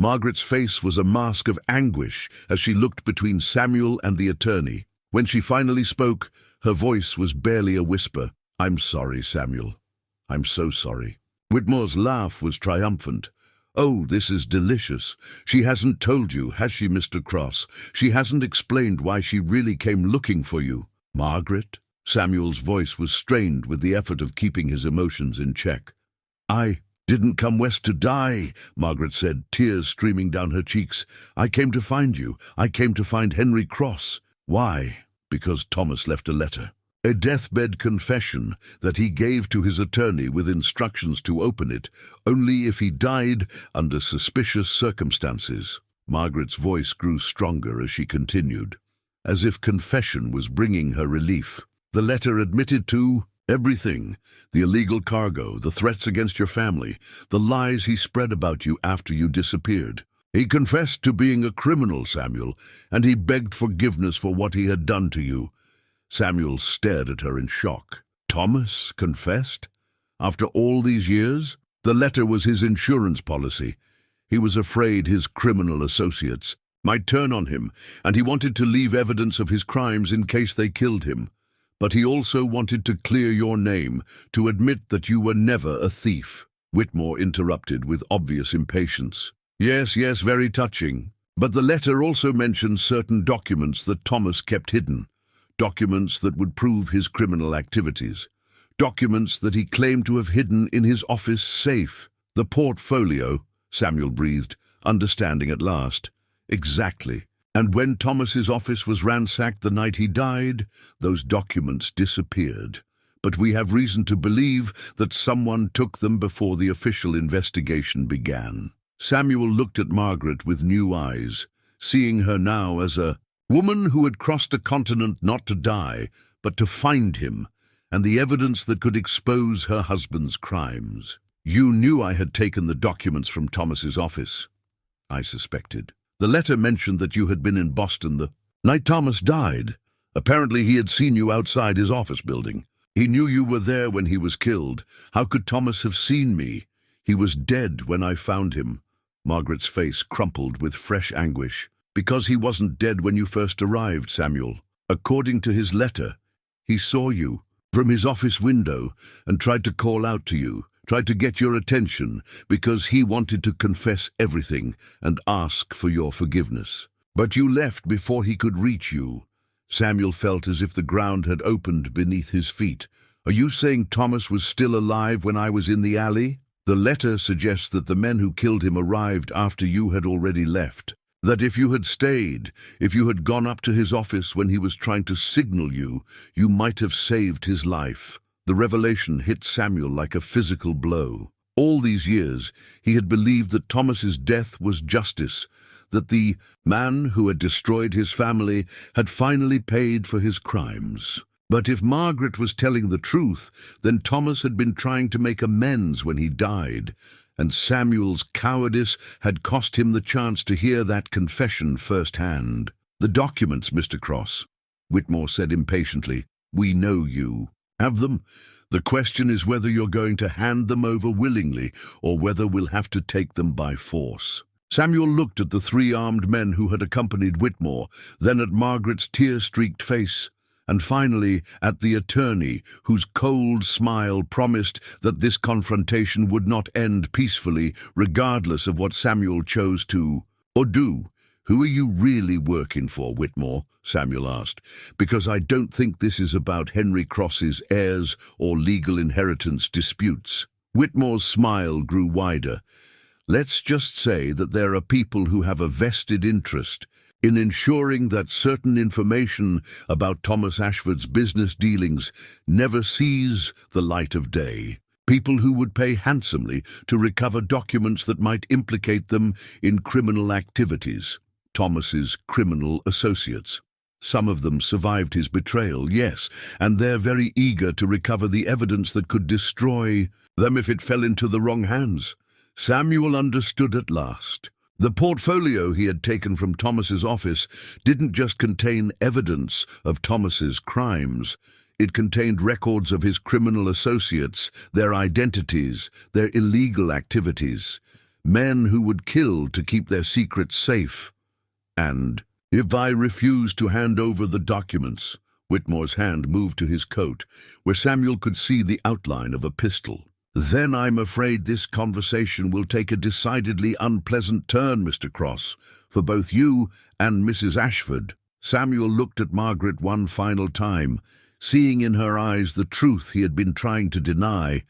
Margaret's face was a mask of anguish as she looked between Samuel and the attorney. When she finally spoke, her voice was barely a whisper. I'm sorry, Samuel. I'm so sorry. Whitmore's laugh was triumphant. "Oh, this is delicious. She hasn't told you, has she, Mr. Cross? She hasn't explained why she really came looking for you." "Margaret?" Samuel's voice was strained with the effort of keeping his emotions in check. "I didn't come west to die," Margaret said, tears streaming down her cheeks. "I came to find you. I came to find Henry Cross." "Why?" "Because Thomas left a letter. A deathbed confession that he gave to his attorney with instructions to open it only if he died under suspicious circumstances." Margaret's voice grew stronger as she continued, as if confession was bringing her relief. "The letter admitted to everything: the illegal cargo, the threats against your family, the lies he spread about you after you disappeared. He confessed to being a criminal, Samuel, and he begged forgiveness for what he had done to you." Samuel stared at her in shock. "Thomas confessed? After all these years?" "The letter was his insurance policy. He was afraid his criminal associates might turn on him, and he wanted to leave evidence of his crimes in case they killed him. But he also wanted to clear your name, to admit that you were never a thief." Whitmore interrupted with obvious impatience. Yes, very touching. But the letter also mentions certain documents that Thomas kept hidden. Documents that would prove his criminal activities. Documents that he claimed to have hidden in his office safe." "The portfolio," Samuel breathed, understanding at last. "Exactly. And when Thomas's office was ransacked the night he died, those documents disappeared. But we have reason to believe that someone took them before the official investigation began." Samuel looked at Margaret with new eyes, seeing her now as a woman who had crossed a continent not to die, but to find him, and the evidence that could expose her husband's crimes. "You knew I had taken the documents from Thomas's office." "I suspected. The letter mentioned that you had been in Boston the night Thomas died. Apparently he had seen you outside his office building. He knew you were there when he was killed. How could Thomas have seen me? He was dead when I found him." Margaret's face crumpled with fresh anguish. "Because he wasn't dead when you first arrived, Samuel. According to his letter, he saw you from his office window and tried to call out to you, tried to get your attention because he wanted to confess everything and ask for your forgiveness. But you left before he could reach you." Samuel felt as if the ground had opened beneath his feet. "Are you saying Thomas was still alive when I was in the alley?" "The letter suggests that the men who killed him arrived after you had already left. That if you had stayed, if you had gone up to his office when he was trying to signal you, you might have saved his life." The revelation hit Samuel like a physical blow. All these years, he had believed that Thomas's death was justice, that the man who had destroyed his family had finally paid for his crimes. But if Margaret was telling the truth, then Thomas had been trying to make amends when he died, and Samuel's cowardice had cost him the chance to hear that confession firsthand. "The documents, Mr. Cross," Whitmore said impatiently. "We know you have them. The question is whether you're going to hand them over willingly or whether we'll have to take them by force." Samuel looked at the three armed men who had accompanied Whitmore, then at Margaret's tear-streaked face, and finally at the attorney, whose cold smile promised that this confrontation would not end peacefully, regardless of what Samuel chose to or do. "Who are you really working for, Whitmore?" Samuel asked. "Because I don't think this is about Henry Cross's heirs or legal inheritance disputes." Whitmore's smile grew wider. "Let's just say that there are people who have a vested interest in ensuring that certain information about Thomas Ashford's business dealings never sees the light of day. People who would pay handsomely to recover documents that might implicate them in criminal activities. Thomas's criminal associates. Some of them survived his betrayal, yes, and they're very eager to recover the evidence that could destroy them if it fell into the wrong hands." Samuel understood at last. The portfolio he had taken from Thomas's office didn't just contain evidence of Thomas's crimes. It contained records of his criminal associates, their identities, their illegal activities, men who would kill to keep their secrets safe. "And if I refuse to hand over the documents?" Whitmore's hand moved to his coat, where Samuel could see the outline of a pistol. "Then I'm afraid this conversation will take a decidedly unpleasant turn, Mr. Cross, for both you and Mrs. Ashford." Samuel looked at Margaret one final time, seeing in her eyes the truth he had been trying to deny,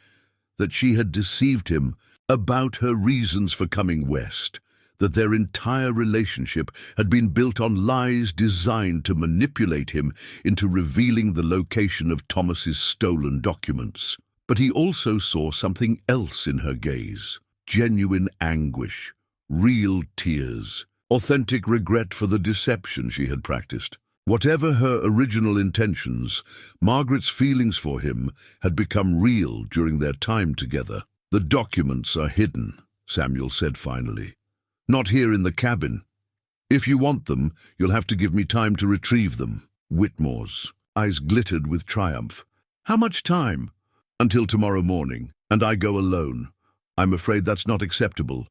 that she had deceived him about her reasons for coming west, that their entire relationship had been built on lies designed to manipulate him into revealing the location of Thomas's stolen documents. But he also saw something else in her gaze: genuine anguish, real tears, authentic regret for the deception she had practiced. Whatever her original intentions, Margaret's feelings for him had become real during their time together. "The documents are hidden," Samuel said finally. "Not here in the cabin. If you want them, you'll have to give me time to retrieve them." Whitmore's eyes glittered with triumph. "How much time?" "Until tomorrow morning, and I go alone. I'm afraid that's not acceptable.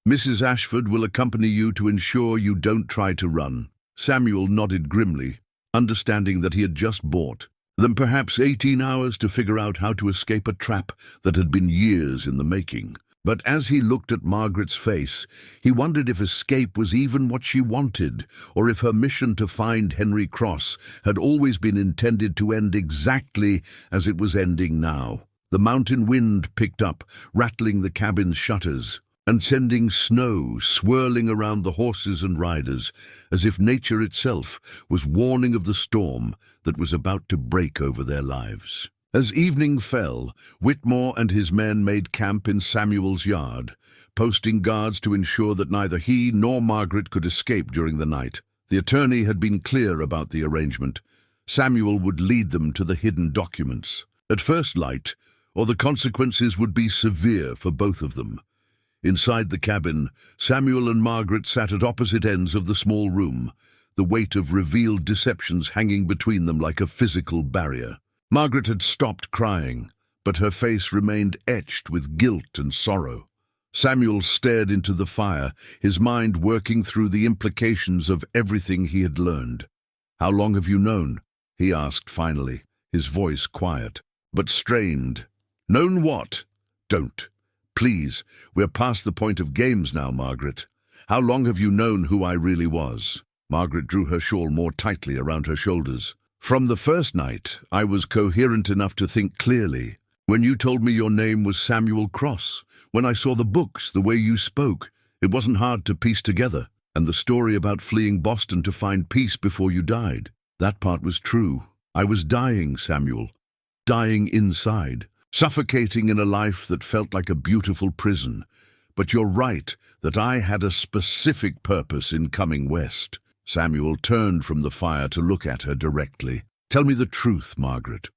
Mrs. Ashford will accompany you to ensure you don't try to run." Samuel nodded grimly, understanding that he had just bought them perhaps 18 hours to figure out how to escape a trap that had been years in the making. But as he looked at Margaret's face, he wondered if escape was even what she wanted, or if her mission to find Henry Cross had always been intended to end exactly as it was ending now. The mountain wind picked up, rattling the cabin's shutters, and sending snow swirling around the horses and riders, as if nature itself was warning of the storm that was about to break over their lives. As evening fell, Whitmore and his men made camp in Samuel's yard, posting guards to ensure that neither he nor Margaret could escape during the night. The attorney had been clear about the arrangement. Samuel would lead them to the hidden documents at first light, or the consequences would be severe for both of them. Inside the cabin, Samuel and Margaret sat at opposite ends of the small room, the weight of revealed deceptions hanging between them like a physical barrier. Margaret had stopped crying, but her face remained etched with guilt and sorrow. Samuel stared into the fire, his mind working through the implications of everything he had learned. "How long have you known?" he asked finally, his voice quiet, but strained. "Known what?" "Don't. Please, we're past the point of games now, Margaret. How long have you known who I really was?" Margaret drew her shawl more tightly around her shoulders. "From the first night, I was coherent enough to think clearly. When you told me your name was Samuel Cross, when I saw the books, the way you spoke, it wasn't hard to piece together. And the story about fleeing Boston to find peace before you died, that part was true. I was dying, Samuel. Dying inside. Suffocating in a life that felt like a beautiful prison. But you're right that I had a specific purpose in coming west." Samuel turned from the fire to look at her directly. "Tell me the truth, Margaret.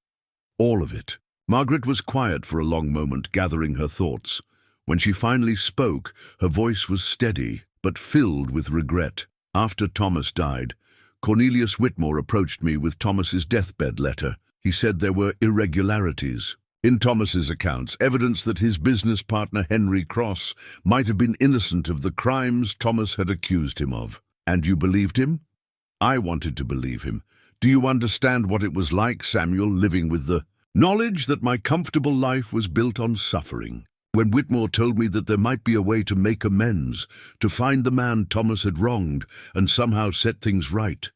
All of it." Margaret was quiet for a long moment, gathering her thoughts. When she finally spoke, her voice was steady, but filled with regret. "After Thomas died, Cornelius Whitmore approached me with Thomas's deathbed letter. He said there were irregularities in Thomas's accounts, evidence that his business partner Henry Cross might have been innocent of the crimes Thomas had accused him of. And you believed him?" "I wanted to believe him. Do you understand what it was like, Samuel, living with the knowledge that my comfortable life was built on suffering? When Whitmore told me that there might be a way to make amends, to find the man Thomas had wronged and somehow set things right,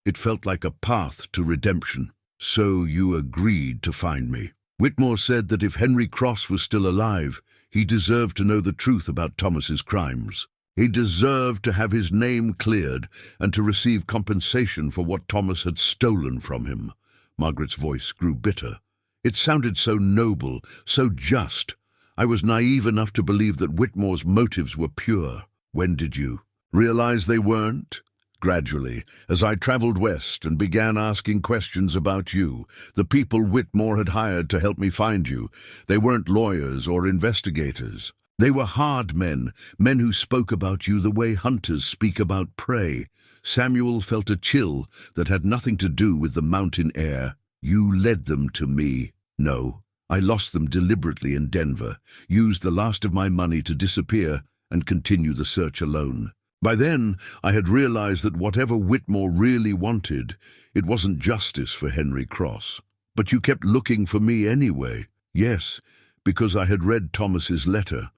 it felt like a path to redemption." "So you agreed to find me?" "Whitmore said that if Henry Cross was still alive, he deserved to know the truth about Thomas's crimes. He deserved to have his name cleared and to receive compensation for what Thomas had stolen from him." Margaret's voice grew bitter. It sounded so noble, so just. I was naive enough to believe that Whitmore's motives were pure. "When did you realize they weren't?" "Gradually, as I traveled west and began asking questions about you, the people Whitmore had hired to help me find you. They weren't lawyers or investigators. They were hard men, men who spoke about you the way hunters speak about prey." Samuel felt a chill that had nothing to do with the mountain air. "You led them to me." "No, I lost them deliberately in Denver, used the last of my money to disappear and continue the search alone. By then, I had realized that whatever Whitmore really wanted, it wasn't justice for Henry Cross. But you kept looking for me anyway." "Yes, because I had read Thomas's letter.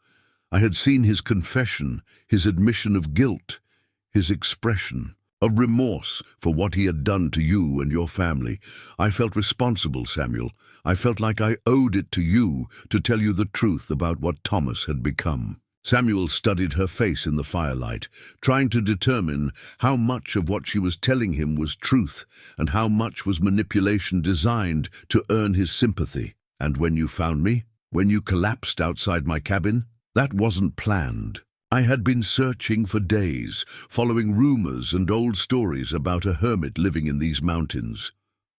I had seen his confession, his admission of guilt, his expression of remorse for what he had done to you and your family. I felt responsible, Samuel. I felt like I owed it to you to tell you the truth about what Thomas had become. Samuel studied her face in the firelight, trying to determine how much of what she was telling him was truth and how much was manipulation designed to earn his sympathy. And when you found me, when you collapsed outside my cabin, that wasn't planned. I had been searching for days, following rumors and old stories about a hermit living in these mountains.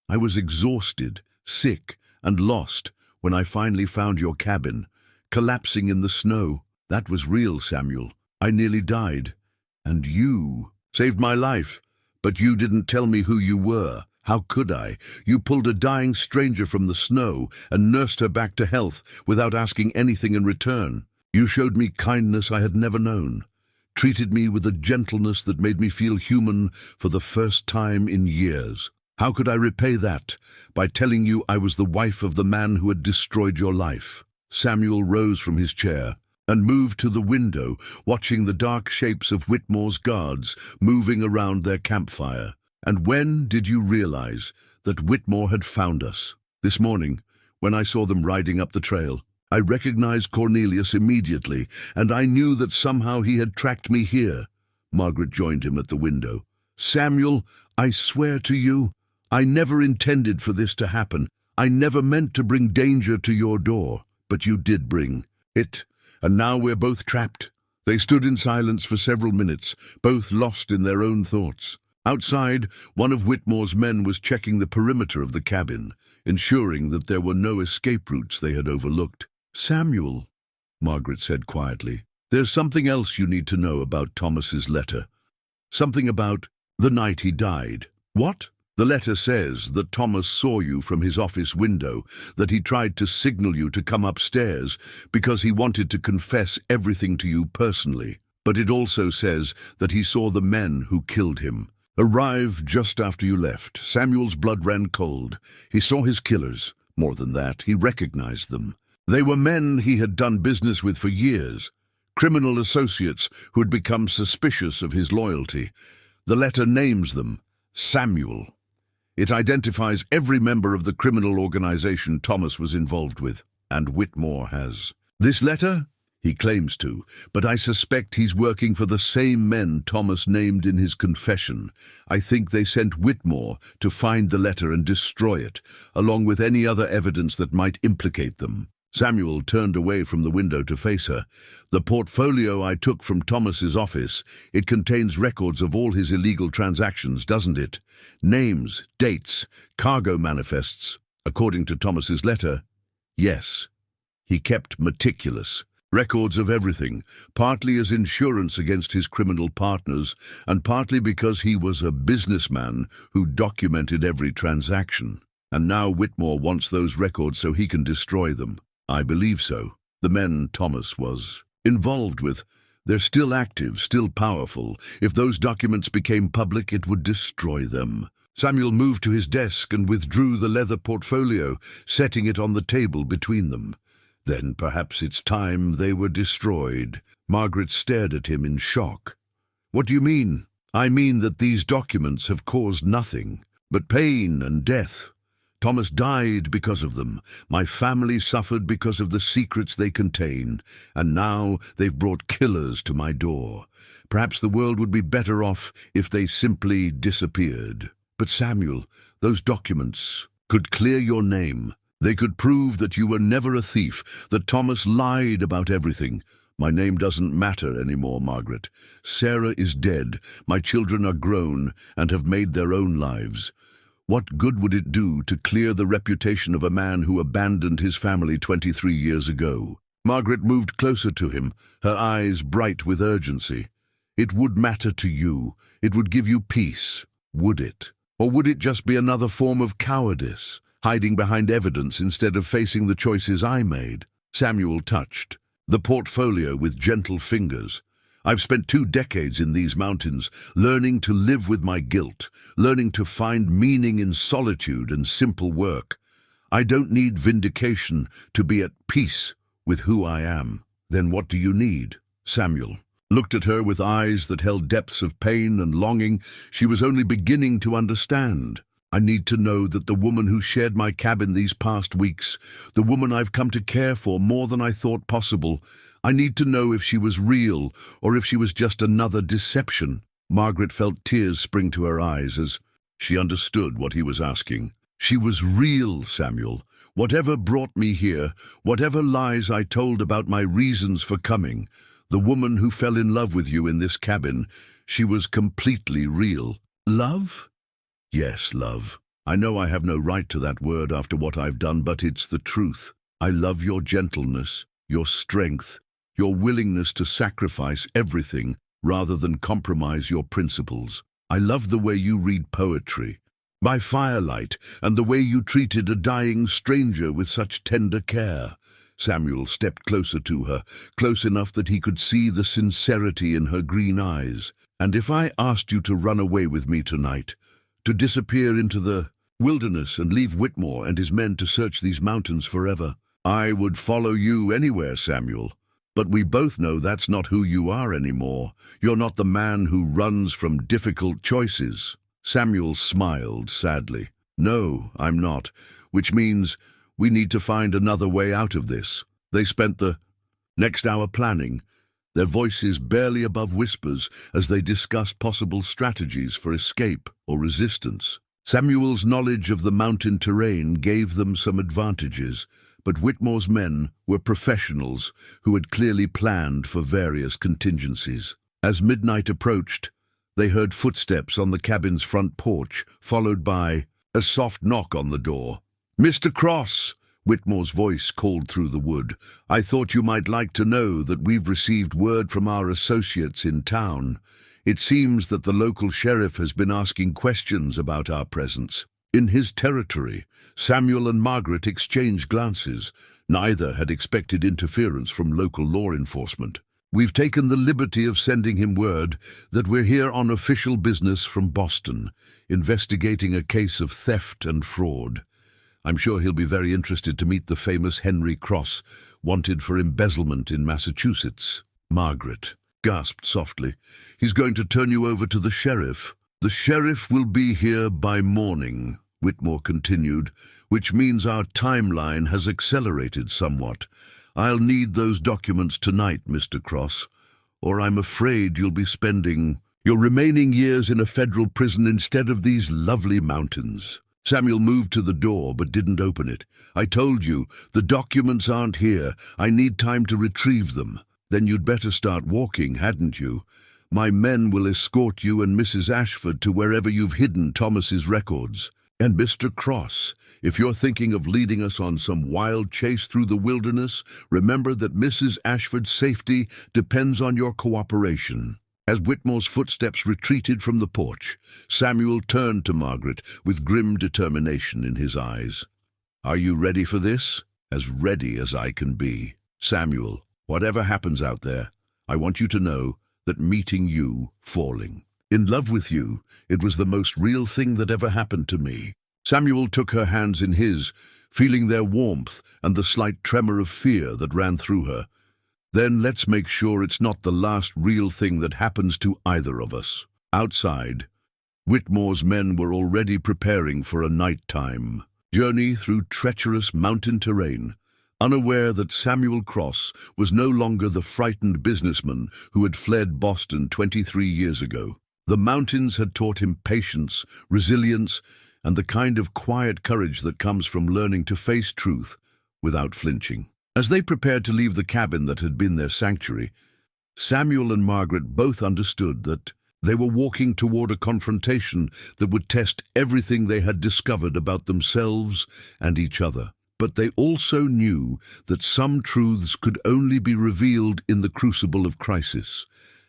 I was exhausted, sick, and lost when I finally found your cabin, collapsing in the snow. That was real, Samuel. I nearly died. And you saved my life, but you didn't tell me who you were. How could I? You pulled a dying stranger from the snow and nursed her back to health without asking anything in return. You showed me kindness I had never known, treated me with a gentleness that made me feel human for the first time in years. How could I repay that? By telling you I was the wife of the man who had destroyed your life. Samuel rose from his chair and moved to the window, watching the dark shapes of Whitmore's guards moving around their campfire. And when did you realize that Whitmore had found us? This morning, when I saw them riding up the trail. I recognized Cornelius immediately, and I knew that somehow he had tracked me here. Margaret joined him at the window. Samuel, I swear to you, I never intended for this to happen. I never meant to bring danger to your door, but you did bring it, and now we're both trapped. They stood in silence for several minutes, both lost in their own thoughts. Outside, one of Whitmore's men was checking the perimeter of the cabin, ensuring that there were no escape routes they had overlooked. Samuel, Margaret said quietly, there's something else you need to know about Thomas's letter. Something about the night he died. What? The letter says that Thomas saw you from his office window, that he tried to signal you to come upstairs because he wanted to confess everything to you personally. But it also says that he saw the men who killed him arrive just after you left. Samuel's blood ran cold. He saw his killers. More than that, he recognized them. They were men he had done business with for years, criminal associates who had become suspicious of his loyalty. The letter names them Samuel. It identifies every member of the criminal organization Thomas was involved with, and Whitmore has. This letter? He claims to, but I suspect he's working for the same men Thomas named in his confession. I think they sent Whitmore to find the letter and destroy it, along with any other evidence that might implicate them. Samuel turned away from the window to face her. The portfolio I took from Thomas's office, it contains records of all his illegal transactions, doesn't it? Names, dates, cargo manifests. According to Thomas's letter, yes. He kept meticulous records of everything, partly as insurance against his criminal partners, and partly because he was a businessman who documented every transaction. And now Whitmore wants those records so he can destroy them. I believe so. The men Thomas was involved with, they're still active, still powerful. If those documents became public, it would destroy them. Samuel moved to his desk and withdrew the leather portfolio, setting it on the table between them. Then perhaps it's time they were destroyed. Margaret stared at him in shock. What do you mean? I mean that these documents have caused nothing but pain and death. Thomas died because of them. My family suffered because of the secrets they contain. And now they've brought killers to my door. Perhaps the world would be better off if they simply disappeared. But Samuel, those documents could clear your name. They could prove that you were never a thief, that Thomas lied about everything. My name doesn't matter anymore, Margaret. Sarah is dead. My children are grown and have made their own lives. What good would it do to clear the reputation of a man who abandoned his family 23 years ago? Margaret moved closer to him, her eyes bright with urgency. It would matter to you. It would give you peace. Would it? Or would it just be another form of cowardice, hiding behind evidence instead of facing the choices I made? Samuel touched the portfolio with gentle fingers. I've spent 2 decades in these mountains, learning to live with my guilt, learning to find meaning in solitude and simple work. I don't need vindication to be at peace with who I am. Then what do you need? Samuel looked at her with eyes that held depths of pain and longing she was only beginning to understand. I need to know that the woman who shared my cabin these past weeks, the woman I've come to care for more than I thought possible, I need to know if she was real or if she was just another deception. Margaret felt tears spring to her eyes as she understood what he was asking. She was real, Samuel. Whatever brought me here, whatever lies I told about my reasons for coming, the woman who fell in love with you in this cabin, she was completely real. Love? Yes, love. I know I have no right to that word after what I've done, but it's the truth. I love your gentleness, your strength, your willingness to sacrifice everything rather than compromise your principles. I love the way you read poetry by firelight and the way you treated a dying stranger with such tender care. Samuel stepped closer to her, close enough that he could see the sincerity in her green eyes. And if I asked you to run away with me tonight, to disappear into the wilderness and leave Whitmore and his men to search these mountains forever, I would follow you anywhere, Samuel. But we both know that's not who you are anymore. You're not the man who runs from difficult choices. Samuel smiled sadly. No, I'm not, which means we need to find another way out of this. They spent the next hour planning, their voices barely above whispers as they discussed possible strategies for escape or resistance. Samuel's knowledge of the mountain terrain gave them some advantages, but Whitmore's men were professionals who had clearly planned for various contingencies. As midnight approached, they heard footsteps on the cabin's front porch, followed by a soft knock on the door. "Mr. Cross," Whitmore's voice called through the wood, "I thought you might like to know that we've received word from our associates in town. It seems that the local sheriff has been asking questions about our presence in his territory." Samuel and Margaret exchanged glances. Neither had expected interference from local law enforcement. "We've taken the liberty of sending him word that we're here on official business from Boston, investigating a case of theft and fraud. I'm sure he'll be very interested to meet the famous Henry Cross, wanted for embezzlement in Massachusetts." Margaret gasped softly. "He's going to turn you over to the sheriff." "The sheriff will be here by morning," Whitmore continued, "which means our timeline has accelerated somewhat. I'll need those documents tonight, Mr. Cross, or I'm afraid you'll be spending your remaining years in a federal prison instead of these lovely mountains." Samuel moved to the door but didn't open it. "I told you, the documents aren't here. I need time to retrieve them." "Then you'd better start walking, hadn't you? My men will escort you and Mrs. Ashford to wherever you've hidden Thomas's records. And Mr. Cross, if you're thinking of leading us on some wild chase through the wilderness, remember that Mrs. Ashford's safety depends on your cooperation." As Whitmore's footsteps retreated from the porch, Samuel turned to Margaret with grim determination in his eyes. "Are you ready for this?" "As ready as I can be. Samuel, whatever happens out there, I want you to know that meeting you, falling in love with you, it was the most real thing that ever happened to me." Samuel took her hands in his, feeling their warmth and the slight tremor of fear that ran through her. "Then let's make sure it's not the last real thing that happens to either of us." Outside, Whitmore's men were already preparing for a nighttime journey through treacherous mountain terrain, unaware that Samuel Cross was no longer the frightened businessman who had fled Boston 23 years ago. The mountains had taught him patience, resilience, and the kind of quiet courage that comes from learning to face truth without flinching. As they prepared to leave the cabin that had been their sanctuary, Samuel and Margaret both understood that they were walking toward a confrontation that would test everything they had discovered about themselves and each other. But they also knew that some truths could only be revealed in the crucible of crisis,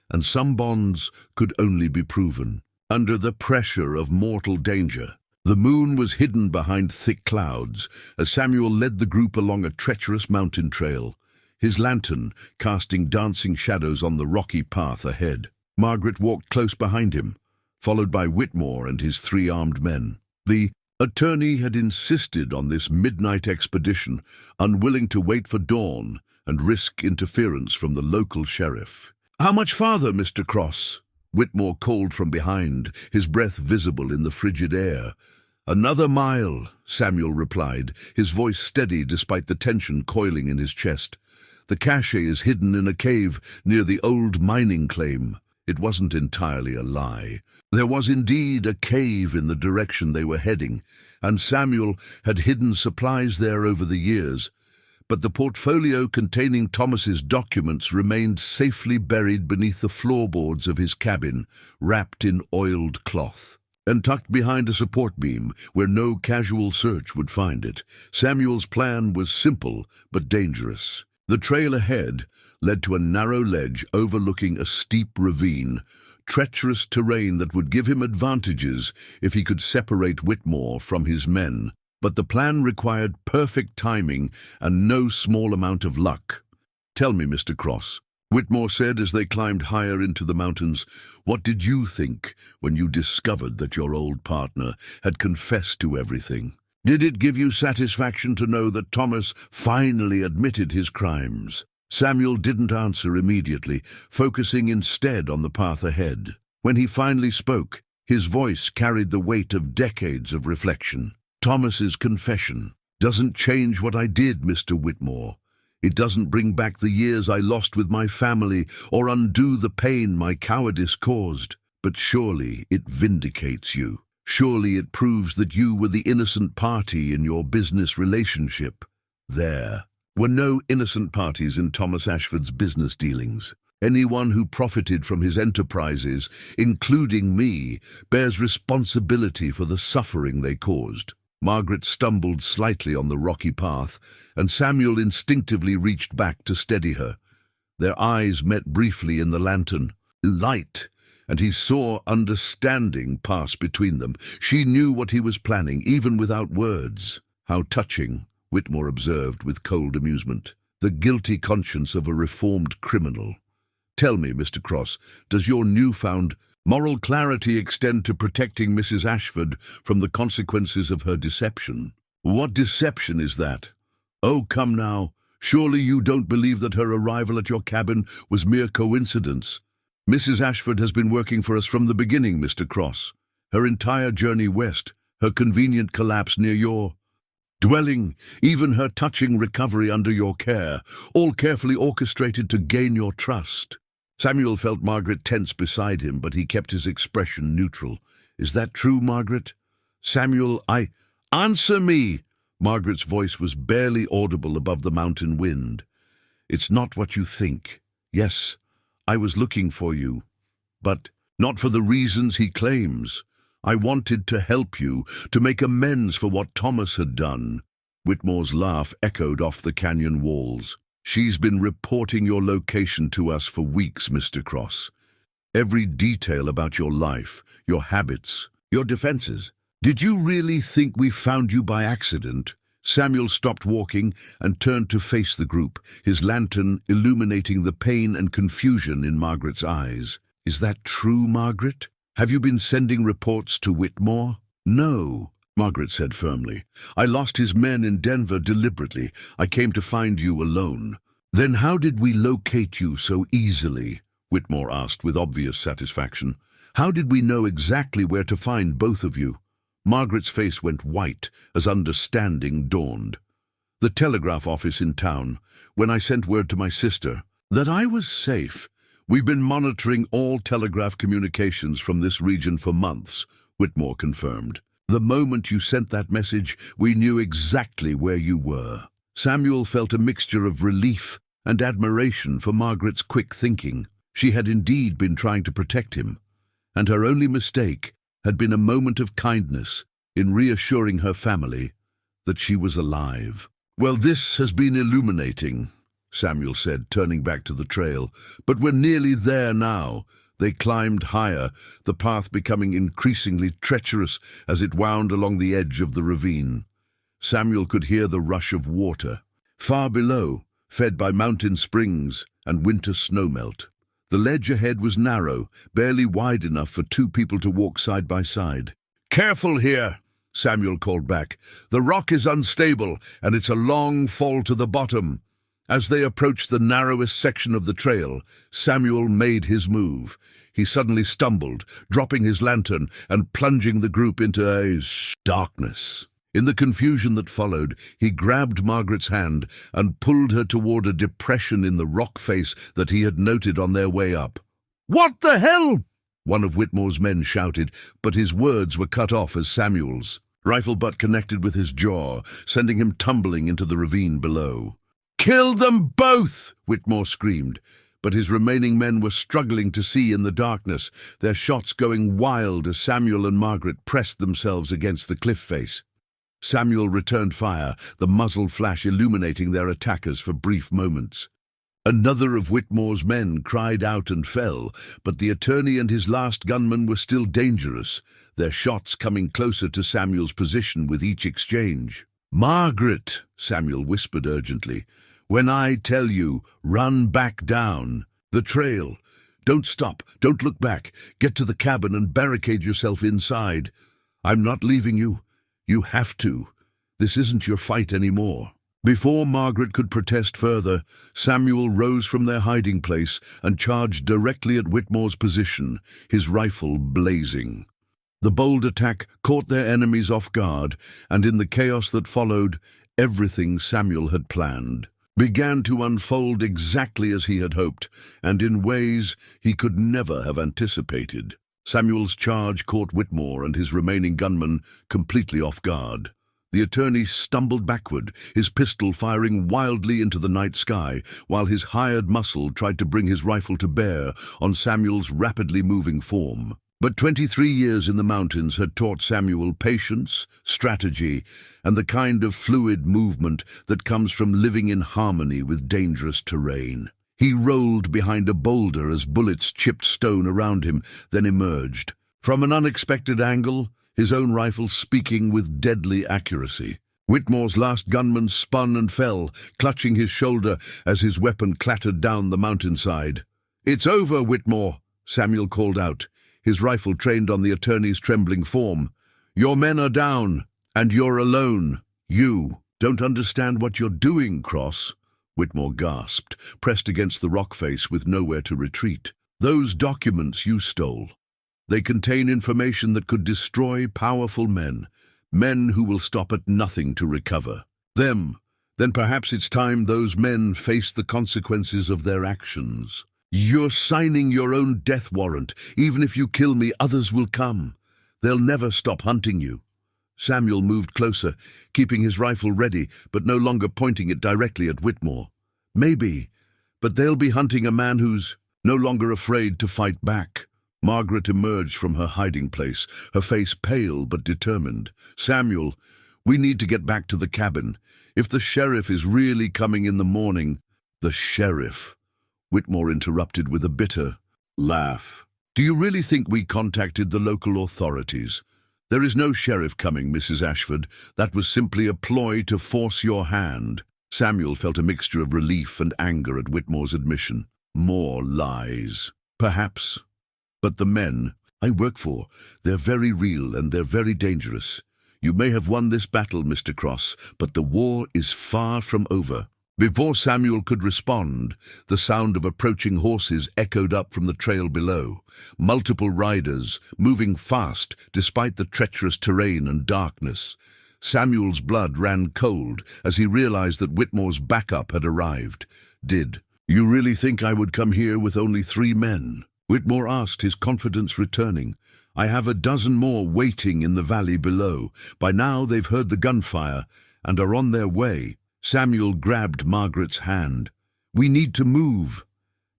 and some bonds could only be proven under the pressure of mortal danger. The moon was hidden behind thick clouds as Samuel led the group along a treacherous mountain trail, his lantern casting dancing shadows on the rocky path ahead. Margaret walked close behind him, followed by Whitmore and his 3 armed men. The attorney had insisted on this midnight expedition, unwilling to wait for dawn, and risk interference from the local sheriff. "How much farther, Mr. Cross?" Whitmore called from behind, his breath visible in the frigid air. "Another mile," Samuel replied, his voice steady despite the tension coiling in his chest. "The cache is hidden in a cave near the old mining claim." It wasn't entirely a lie. There was indeed a cave in the direction they were heading, and Samuel had hidden supplies there over the years. But the portfolio containing Thomas's documents remained safely buried beneath the floorboards of his cabin, wrapped in oiled cloth. And tucked behind a support beam, where no casual search would find it. Samuel's plan was simple but dangerous. The trail ahead led to a narrow ledge overlooking a steep ravine, treacherous terrain that would give him advantages if he could separate Whitmore from his men. But the plan required perfect timing and no small amount of luck. "Tell me, Mr. Cross," Whitmore said as they climbed higher into the mountains, "what did you think when you discovered that your old partner had confessed to everything? Did it give you satisfaction to know that Thomas finally admitted his crimes?" Samuel didn't answer immediately, focusing instead on the path ahead. When he finally spoke, his voice carried the weight of decades of reflection. "Thomas's confession doesn't change what I did, Mr. Whitmore. It doesn't bring back the years I lost with my family or undo the pain my cowardice caused. But surely it vindicates you. Surely it proves that you were the innocent party in your business relationship." There were no innocent parties in Thomas Ashford's business dealings. Anyone who profited from his enterprises, including me, bears responsibility for the suffering they caused. Margaret stumbled slightly on the rocky path, and Samuel instinctively reached back to steady her. Their eyes met briefly in the lantern. Light, and he saw understanding pass between them. She knew what he was planning, even without words. "How touching," Whitmore observed with cold amusement. "The guilty conscience of a reformed criminal. Tell me, Mr. Cross, does your newfound moral clarity extend to protecting Mrs. Ashford from the consequences of her deception?" "What deception is that? Oh, come now. Surely you don't believe that her arrival at your cabin was mere coincidence? Mrs. Ashford has been working for us from the beginning, Mr. Cross. Her entire journey west, her convenient collapse near your dwelling, even her touching recovery under your care, all carefully orchestrated to gain your trust." Samuel felt Margaret tense beside him, but he kept his expression neutral. "Is that true, Margaret?" "Samuel, Answer me!" Margaret's voice was barely audible above the mountain wind. "It's not what you think. Yes, I was looking for you, but not for the reasons he claims. I wanted to help you, to make amends for what Thomas had done." Whitmore's laugh echoed off the canyon walls. "She's been reporting your location to us for weeks, Mr. Cross. Every detail about your life, your habits, your defenses. Did you really think we found you by accident?" Samuel stopped walking and turned to face the group, his lantern illuminating the pain and confusion in Margaret's eyes. "Is that true, Margaret? Have you been sending reports to Whitmore?" "No," Margaret said firmly. "I lost his men in Denver deliberately. I came to find you alone." "Then how did we locate you so easily?" Whitmore asked with obvious satisfaction. "How did we know exactly where to find both of you?" Margaret's face went white as understanding dawned. "The telegraph office in town, when I sent word to my sister that I was safe. We've been monitoring all telegraph communications from this region for months," Whitmore confirmed. "The moment you sent that message, we knew exactly where you were." Samuel felt a mixture of relief and admiration for Margaret's quick thinking. She had indeed been trying to protect him, and her only mistake had been a moment of kindness in reassuring her family that she was alive. "Well, this has been illuminating," Samuel said, turning back to the trail. "But we're nearly there now." They climbed higher, the path becoming increasingly treacherous as it wound along the edge of the ravine. Samuel could hear the rush of water. Far below, fed by mountain springs and winter snowmelt. The ledge ahead was narrow, barely wide enough for two people to walk side by side. "Careful here," Samuel called back. "The rock is unstable, and it's a long fall to the bottom." As they approached the narrowest section of the trail, Samuel made his move. He suddenly stumbled, dropping his lantern and plunging the group into a darkness. In the confusion that followed, he grabbed Margaret's hand and pulled her toward a depression in the rock face that he had noted on their way up. "What the hell?" one of Whitmore's men shouted, but his words were cut off as Samuel's rifle butt connected with his jaw, sending him tumbling into the ravine below. "Kill them both!" Whitmore screamed, but his remaining men were struggling to see in the darkness, their shots going wild as Samuel and Margaret pressed themselves against the cliff face. Samuel returned fire, the muzzle flash illuminating their attackers for brief moments. Another of Whitmore's men cried out and fell, but the attorney and his last gunman were still dangerous, their shots coming closer to Samuel's position with each exchange. "Margaret," Samuel whispered urgently, "when I tell you, run back down the trail. Don't stop, don't look back. Get to the cabin and barricade yourself inside. I'm not leaving you. You have to. This isn't your fight anymore." Before Margaret could protest further, Samuel rose from their hiding place and charged directly at Whitmore's position, his rifle blazing. The bold attack caught their enemies off guard, and in the chaos that followed, everything Samuel had planned began to unfold exactly as he had hoped, and in ways he could never have anticipated. Samuel's charge caught Whitmore and his remaining gunmen completely off guard. The attorney stumbled backward, his pistol firing wildly into the night sky, while his hired muscle tried to bring his rifle to bear on Samuel's rapidly moving form. But 23 years in the mountains had taught Samuel patience, strategy, and the kind of fluid movement that comes from living in harmony with dangerous terrain. He rolled behind a boulder as bullets chipped stone around him, then emerged. From an unexpected angle, his own rifle speaking with deadly accuracy. Whitmore's last gunman spun and fell, clutching his shoulder as his weapon clattered down the mountainside. "It's over, Whitmore," Samuel called out, his rifle trained on the attorney's trembling form. "Your men are down, and you're alone." "You don't understand what you're doing, Cross," Whitmore gasped, pressed against the rock face with nowhere to retreat. "Those documents you stole. They contain information that could destroy powerful men, men who will stop at nothing to recover them. Then perhaps it's time those men face the consequences of their actions. You're signing your own death warrant. Even if you kill me, others will come. They'll never stop hunting you." Samuel moved closer, keeping his rifle ready, but no longer pointing it directly at Whitmore. "Maybe, but they'll be hunting a man who's no longer afraid to fight back." Margaret emerged from her hiding place, her face pale but determined. "Samuel, we need to get back to the cabin. If the sheriff is really coming in the morning—" "The sheriff," Whitmore interrupted with a bitter laugh. "Do you really think we contacted the local authorities? There is no sheriff coming, Mrs. Ashford. That was simply a ploy to force your hand." Samuel felt a mixture of relief and anger at Whitmore's admission. More lies. Perhaps. But the men I work for, they're very real and they're very dangerous. You may have won this battle, Mr. Cross, but the war is far from over. Before Samuel could respond, the sound of approaching horses echoed up from the trail below. Multiple riders, moving fast despite the treacherous terrain and darkness. Samuel's blood ran cold as he realized that Whitmore's backup had arrived. "Did you really think I would come here with only 3 men?" Whitmore asked, his confidence returning. "I have a dozen more waiting in the valley below. By now they've heard the gunfire and are on their way." Samuel grabbed Margaret's hand. "We need to move.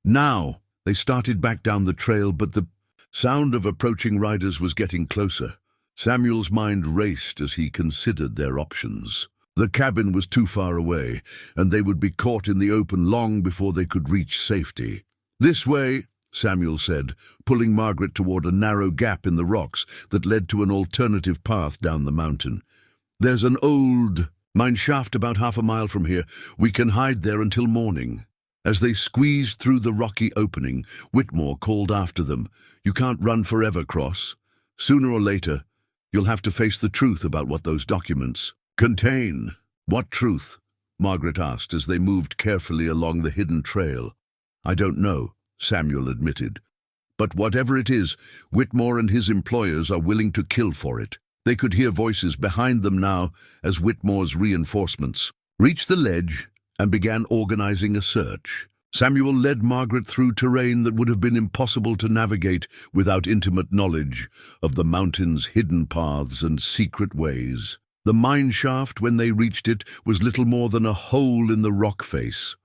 Now." They started back down the trail, but the sound of approaching riders was getting closer. Samuel's mind raced as he considered their options. The cabin was too far away, and they would be caught in the open long before they could reach safety. "This way," Samuel said, pulling Margaret toward a narrow gap in the rocks that led to an alternative path down the mountain. "There's an old mine shaft about half a mile from here. We can hide there until morning." As they squeezed through the rocky opening, Whitmore called after them, "You can't run forever, Cross. Sooner or later, you'll have to face the truth about what those documents contain." "What truth?" Margaret asked as they moved carefully along the hidden trail. "I don't know," Samuel admitted. "But whatever it is, Whitmore and his employers are willing to kill for it." They could hear voices behind them now as Whitmore's reinforcements reached the ledge and began organizing a search. Samuel led Margaret through terrain that would have been impossible to navigate without intimate knowledge of the mountain's hidden paths and secret ways. The mine shaft, when they reached it, was little more than a hole in the rock face.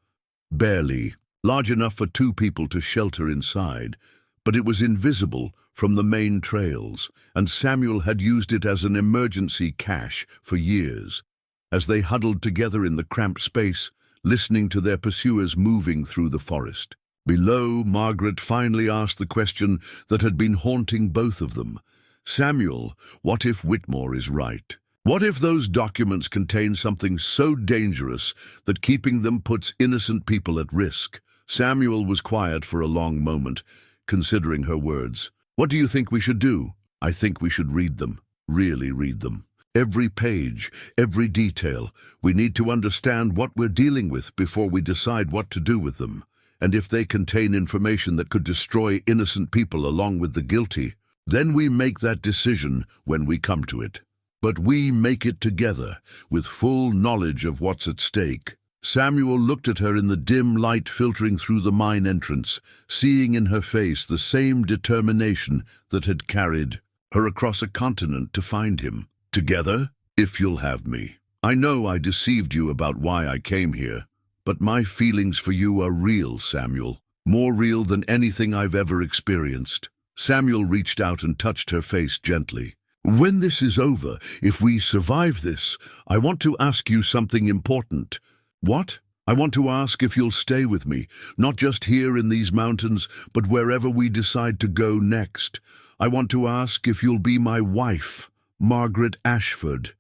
Barely large enough for two people to shelter inside, but it was invisible from the main trails, and Samuel had used it as an emergency cache for years. As they huddled together in the cramped space, listening to their pursuers moving through the forest. Below, Margaret finally asked the question that had been haunting both of them. "Samuel, what if Whitmore is right? What if those documents contain something so dangerous that keeping them puts innocent people at risk?" Samuel was quiet for a long moment, considering her words. "What do you think we should do?" "I think we should read them, really read them. Every page, every detail. We need to understand what we're dealing with before we decide what to do with them. And if they contain information that could destroy innocent people along with the guilty, then we make that decision when we come to it. But we make it together, with full knowledge of what's at stake." Samuel looked at her in the dim light filtering through the mine entrance, seeing in her face the same determination that had carried her across a continent to find him. "Together, if you'll have me. I know I deceived you about why I came here, but my feelings for you are real, Samuel. More real than anything I've ever experienced." Samuel reached out and touched her face gently. "When this is over, if we survive this, I want to ask you something important." "What?" "I want to ask if you'll stay with me, not just here in these mountains, but wherever we decide to go next. I want to ask if you'll be my wife, Margaret Ashford."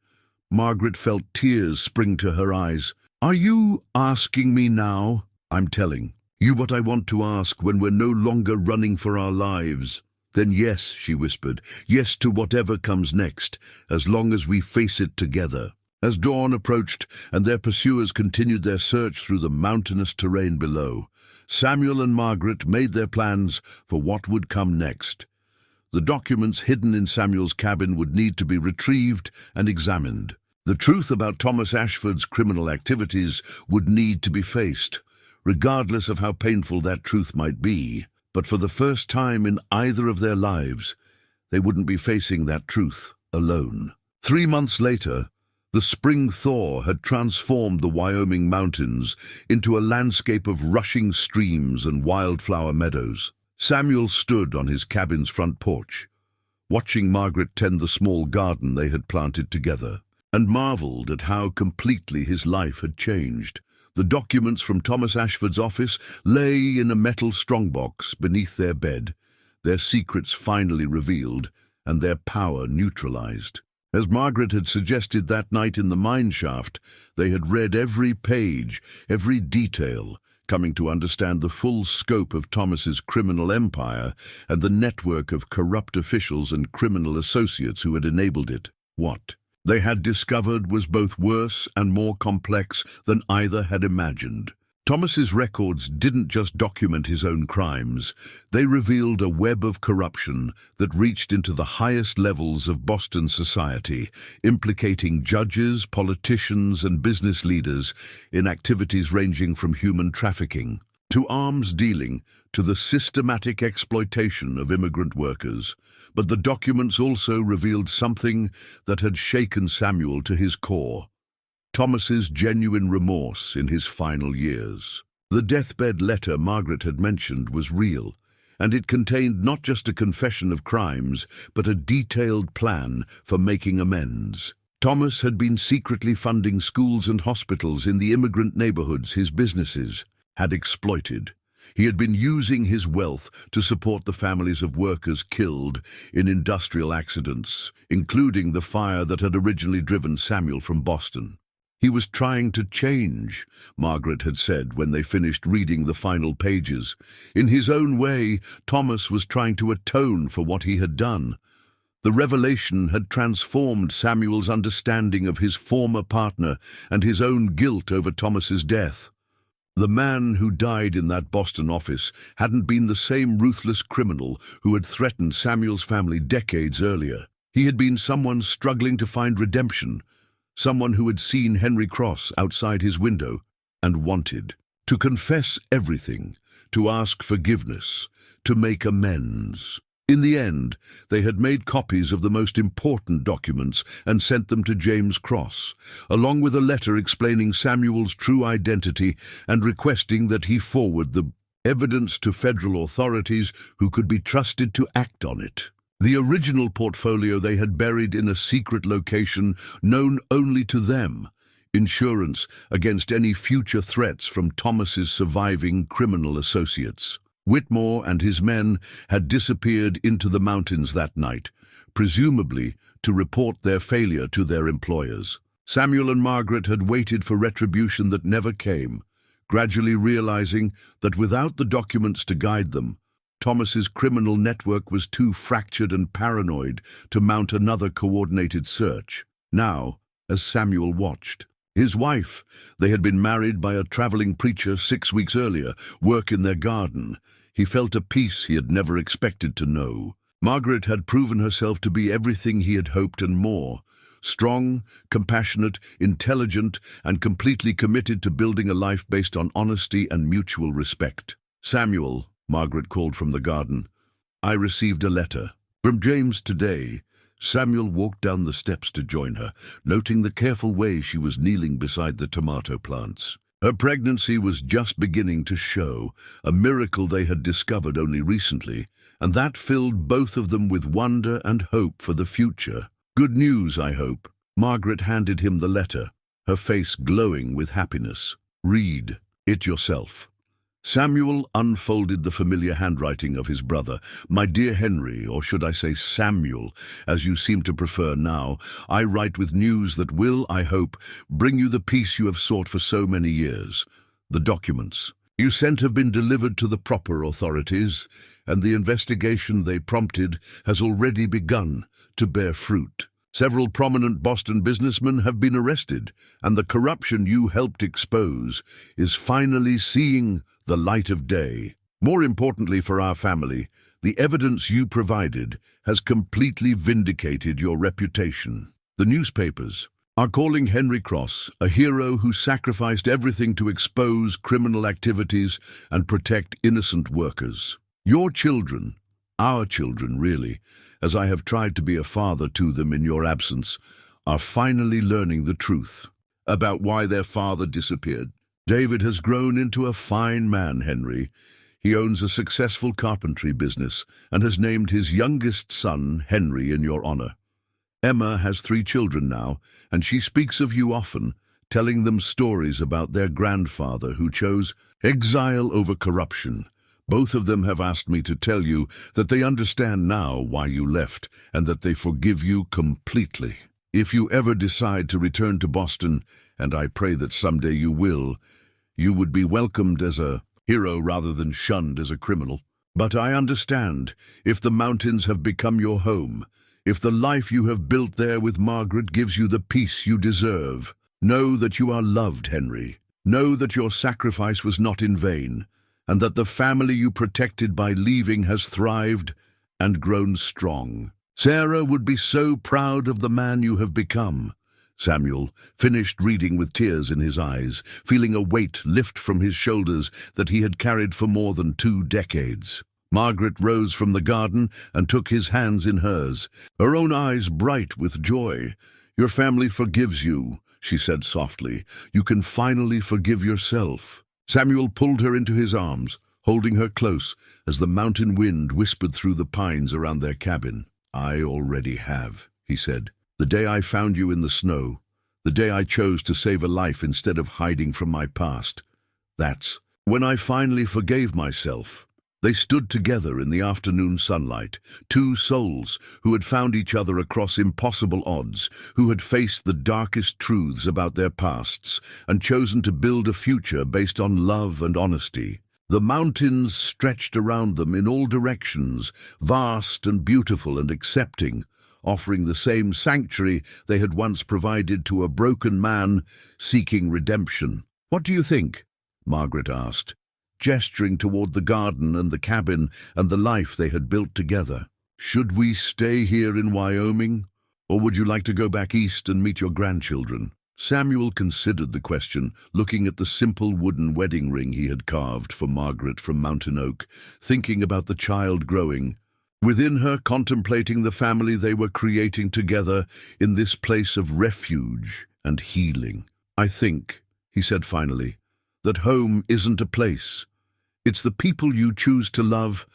Margaret felt tears spring to her eyes. "Are you asking me now?" "I'm telling you what I want to ask when we're no longer running for our lives." "Then yes," she whispered, "yes to whatever comes next, as long as we face it together." As dawn approached and their pursuers continued their search through the mountainous terrain below, Samuel and Margaret made their plans for what would come next. The documents hidden in Samuel's cabin would need to be retrieved and examined. The truth about Thomas Ashford's criminal activities would need to be faced, regardless of how painful that truth might be. But for the first time in either of their lives, they wouldn't be facing that truth alone. 3 months later, the spring thaw had transformed the Wyoming mountains into a landscape of rushing streams and wildflower meadows. Samuel stood on his cabin's front porch, watching Margaret tend the small garden they had planted together, and marveled at how completely his life had changed. The documents from Thomas Ashford's office lay in a metal strongbox beneath their bed, their secrets finally revealed and their power neutralized. As Margaret had suggested that night in the mine shaft, they had read every page, every detail, coming to understand the full scope of Thomas's criminal empire and the network of corrupt officials and criminal associates who had enabled it. What they had discovered was both worse and more complex than either had imagined. Thomas's records didn't just document his own crimes, they revealed a web of corruption that reached into the highest levels of Boston society, implicating judges, politicians, and business leaders in activities ranging from human trafficking to arms dealing to the systematic exploitation of immigrant workers. But the documents also revealed something that had shaken Samuel to his core: Thomas's genuine remorse in his final years. The deathbed letter Margaret had mentioned was real, and it contained not just a confession of crimes, but a detailed plan for making amends. Thomas had been secretly funding schools and hospitals in the immigrant neighborhoods his businesses had exploited. He had been using his wealth to support the families of workers killed in industrial accidents, including the fire that had originally driven Samuel from Boston. He was trying to change, Margaret had said when they finished reading the final pages. In his own way, Thomas was trying to atone for what he had done. The revelation had transformed Samuel's understanding of his former partner and his own guilt over Thomas's death. The man who died in that Boston office hadn't been the same ruthless criminal who had threatened Samuel's family decades earlier. He had been someone struggling to find redemption, someone who had seen Henry Cross outside his window and wanted to confess everything, to ask forgiveness, to make amends. In the end, they had made copies of the most important documents and sent them to James Cross, along with a letter explaining Samuel's true identity and requesting that he forward the evidence to federal authorities who could be trusted to act on it. The original portfolio they had buried in a secret location known only to them, insurance against any future threats from Thomas's surviving criminal associates. Whitmore and his men had disappeared into the mountains that night, presumably to report their failure to their employers. Samuel and Margaret had waited for retribution that never came, gradually realizing that without the documents to guide them, Thomas's criminal network was too fractured and paranoid to mount another coordinated search. Now, as Samuel watched, his wife, they had been married by a traveling preacher 6 weeks earlier, work in their garden. He felt a peace he had never expected to know. Margaret had proven herself to be everything he had hoped and more. Strong, compassionate, intelligent, and completely committed to building a life based on honesty and mutual respect. "Samuel," Margaret called from the garden, "I received a letter from James today." Samuel walked down the steps to join her, noting the careful way she was kneeling beside the tomato plants. Her pregnancy was just beginning to show, a miracle they had discovered only recently, and that filled both of them with wonder and hope for the future. "Good news, I hope." Margaret handed him the letter, her face glowing with happiness. "Read it yourself." Samuel unfolded the familiar handwriting of his brother. "My dear Henry, or should I say Samuel, as you seem to prefer now, I write with news that will, I hope, bring you the peace you have sought for so many years. The documents you sent have been delivered to the proper authorities, and the investigation they prompted has already begun to bear fruit. Several prominent Boston businessmen have been arrested, and the corruption you helped expose is finally seeing the light of day. More importantly for our family, the evidence you provided has completely vindicated your reputation. The newspapers are calling Henry Cross a hero who sacrificed everything to expose criminal activities and protect innocent workers. Your children, our children really, as I have tried to be a father to them in your absence, are finally learning the truth about why their father disappeared. David has grown into a fine man, Henry. He owns a successful carpentry business and has named his youngest son Henry in your honor. Emma has 3 children now, and she speaks of you often, telling them stories about their grandfather who chose exile over corruption. Both of them have asked me to tell you that they understand now why you left and that they forgive you completely. If you ever decide to return to Boston, and I pray that someday you will, you would be welcomed as a hero rather than shunned as a criminal. But I understand, if the mountains have become your home, if the life you have built there with Margaret gives you the peace you deserve, know that you are loved, Henry. Know that your sacrifice was not in vain, and that the family you protected by leaving has thrived and grown strong. Sarah would be so proud of the man you have become." Samuel finished reading with tears in his eyes, feeling a weight lift from his shoulders that he had carried for more than 2 decades. Margaret rose from the garden and took his hands in hers, her own eyes bright with joy. "Your family forgives you," she said softly. "You can finally forgive yourself." Samuel pulled her into his arms, holding her close as the mountain wind whispered through the pines around their cabin. "I already have," he said. "The day I found you in the snow, the day I chose to save a life instead of hiding from my past, that's when I finally forgave myself." They stood together in the afternoon sunlight, 2 souls who had found each other across impossible odds, who had faced the darkest truths about their pasts and chosen to build a future based on love and honesty. The mountains stretched around them in all directions, vast and beautiful and accepting, offering the same sanctuary they had once provided to a broken man seeking redemption. "What do you think?" Margaret asked, gesturing toward the garden and the cabin and the life they had built together. "Should we stay here in Wyoming, or would you like to go back east and meet your grandchildren?" Samuel considered the question, looking at the simple wooden wedding ring he had carved for Margaret from mountain oak, thinking about the child growing within her, contemplating the family they were creating together in this place of refuge and healing. "I think," he said finally, "that home isn't a place. It's the people you choose to love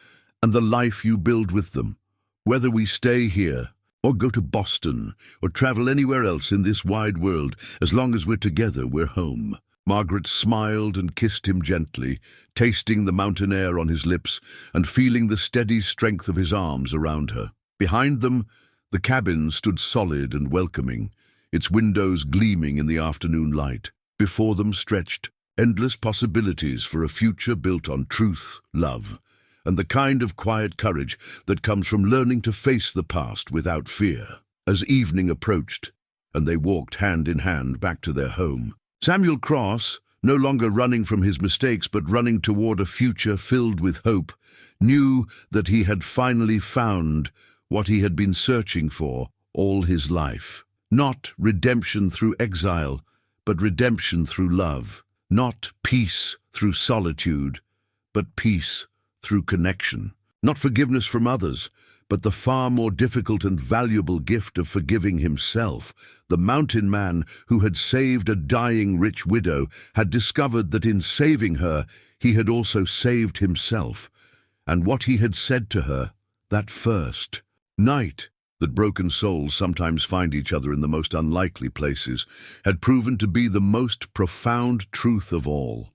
and the life you build with them. Whether we stay here or go to Boston or travel anywhere else in this wide world, as long as we're together, we're home." Margaret smiled and kissed him gently, tasting the mountain air on his lips and feeling the steady strength of his arms around her. Behind them, the cabin stood solid and welcoming, its windows gleaming in the afternoon light. Before them stretched endless possibilities for a future built on truth, love, and the kind of quiet courage that comes from learning to face the past without fear. As evening approached, and they walked hand in hand back to their home, Samuel Cross, no longer running from his mistakes but running toward a future filled with hope, knew that he had finally found what he had been searching for all his life. Not redemption through exile, but redemption through love. Not peace through solitude, but peace through connection. Not forgiveness from others, but the far more difficult and valuable gift of forgiving himself. The mountain man who had saved a dying rich widow had discovered that in saving her, he had also saved himself, and what he had said to her that first night, that broken souls sometimes find each other in the most unlikely places, had proven to be the most profound truth of all.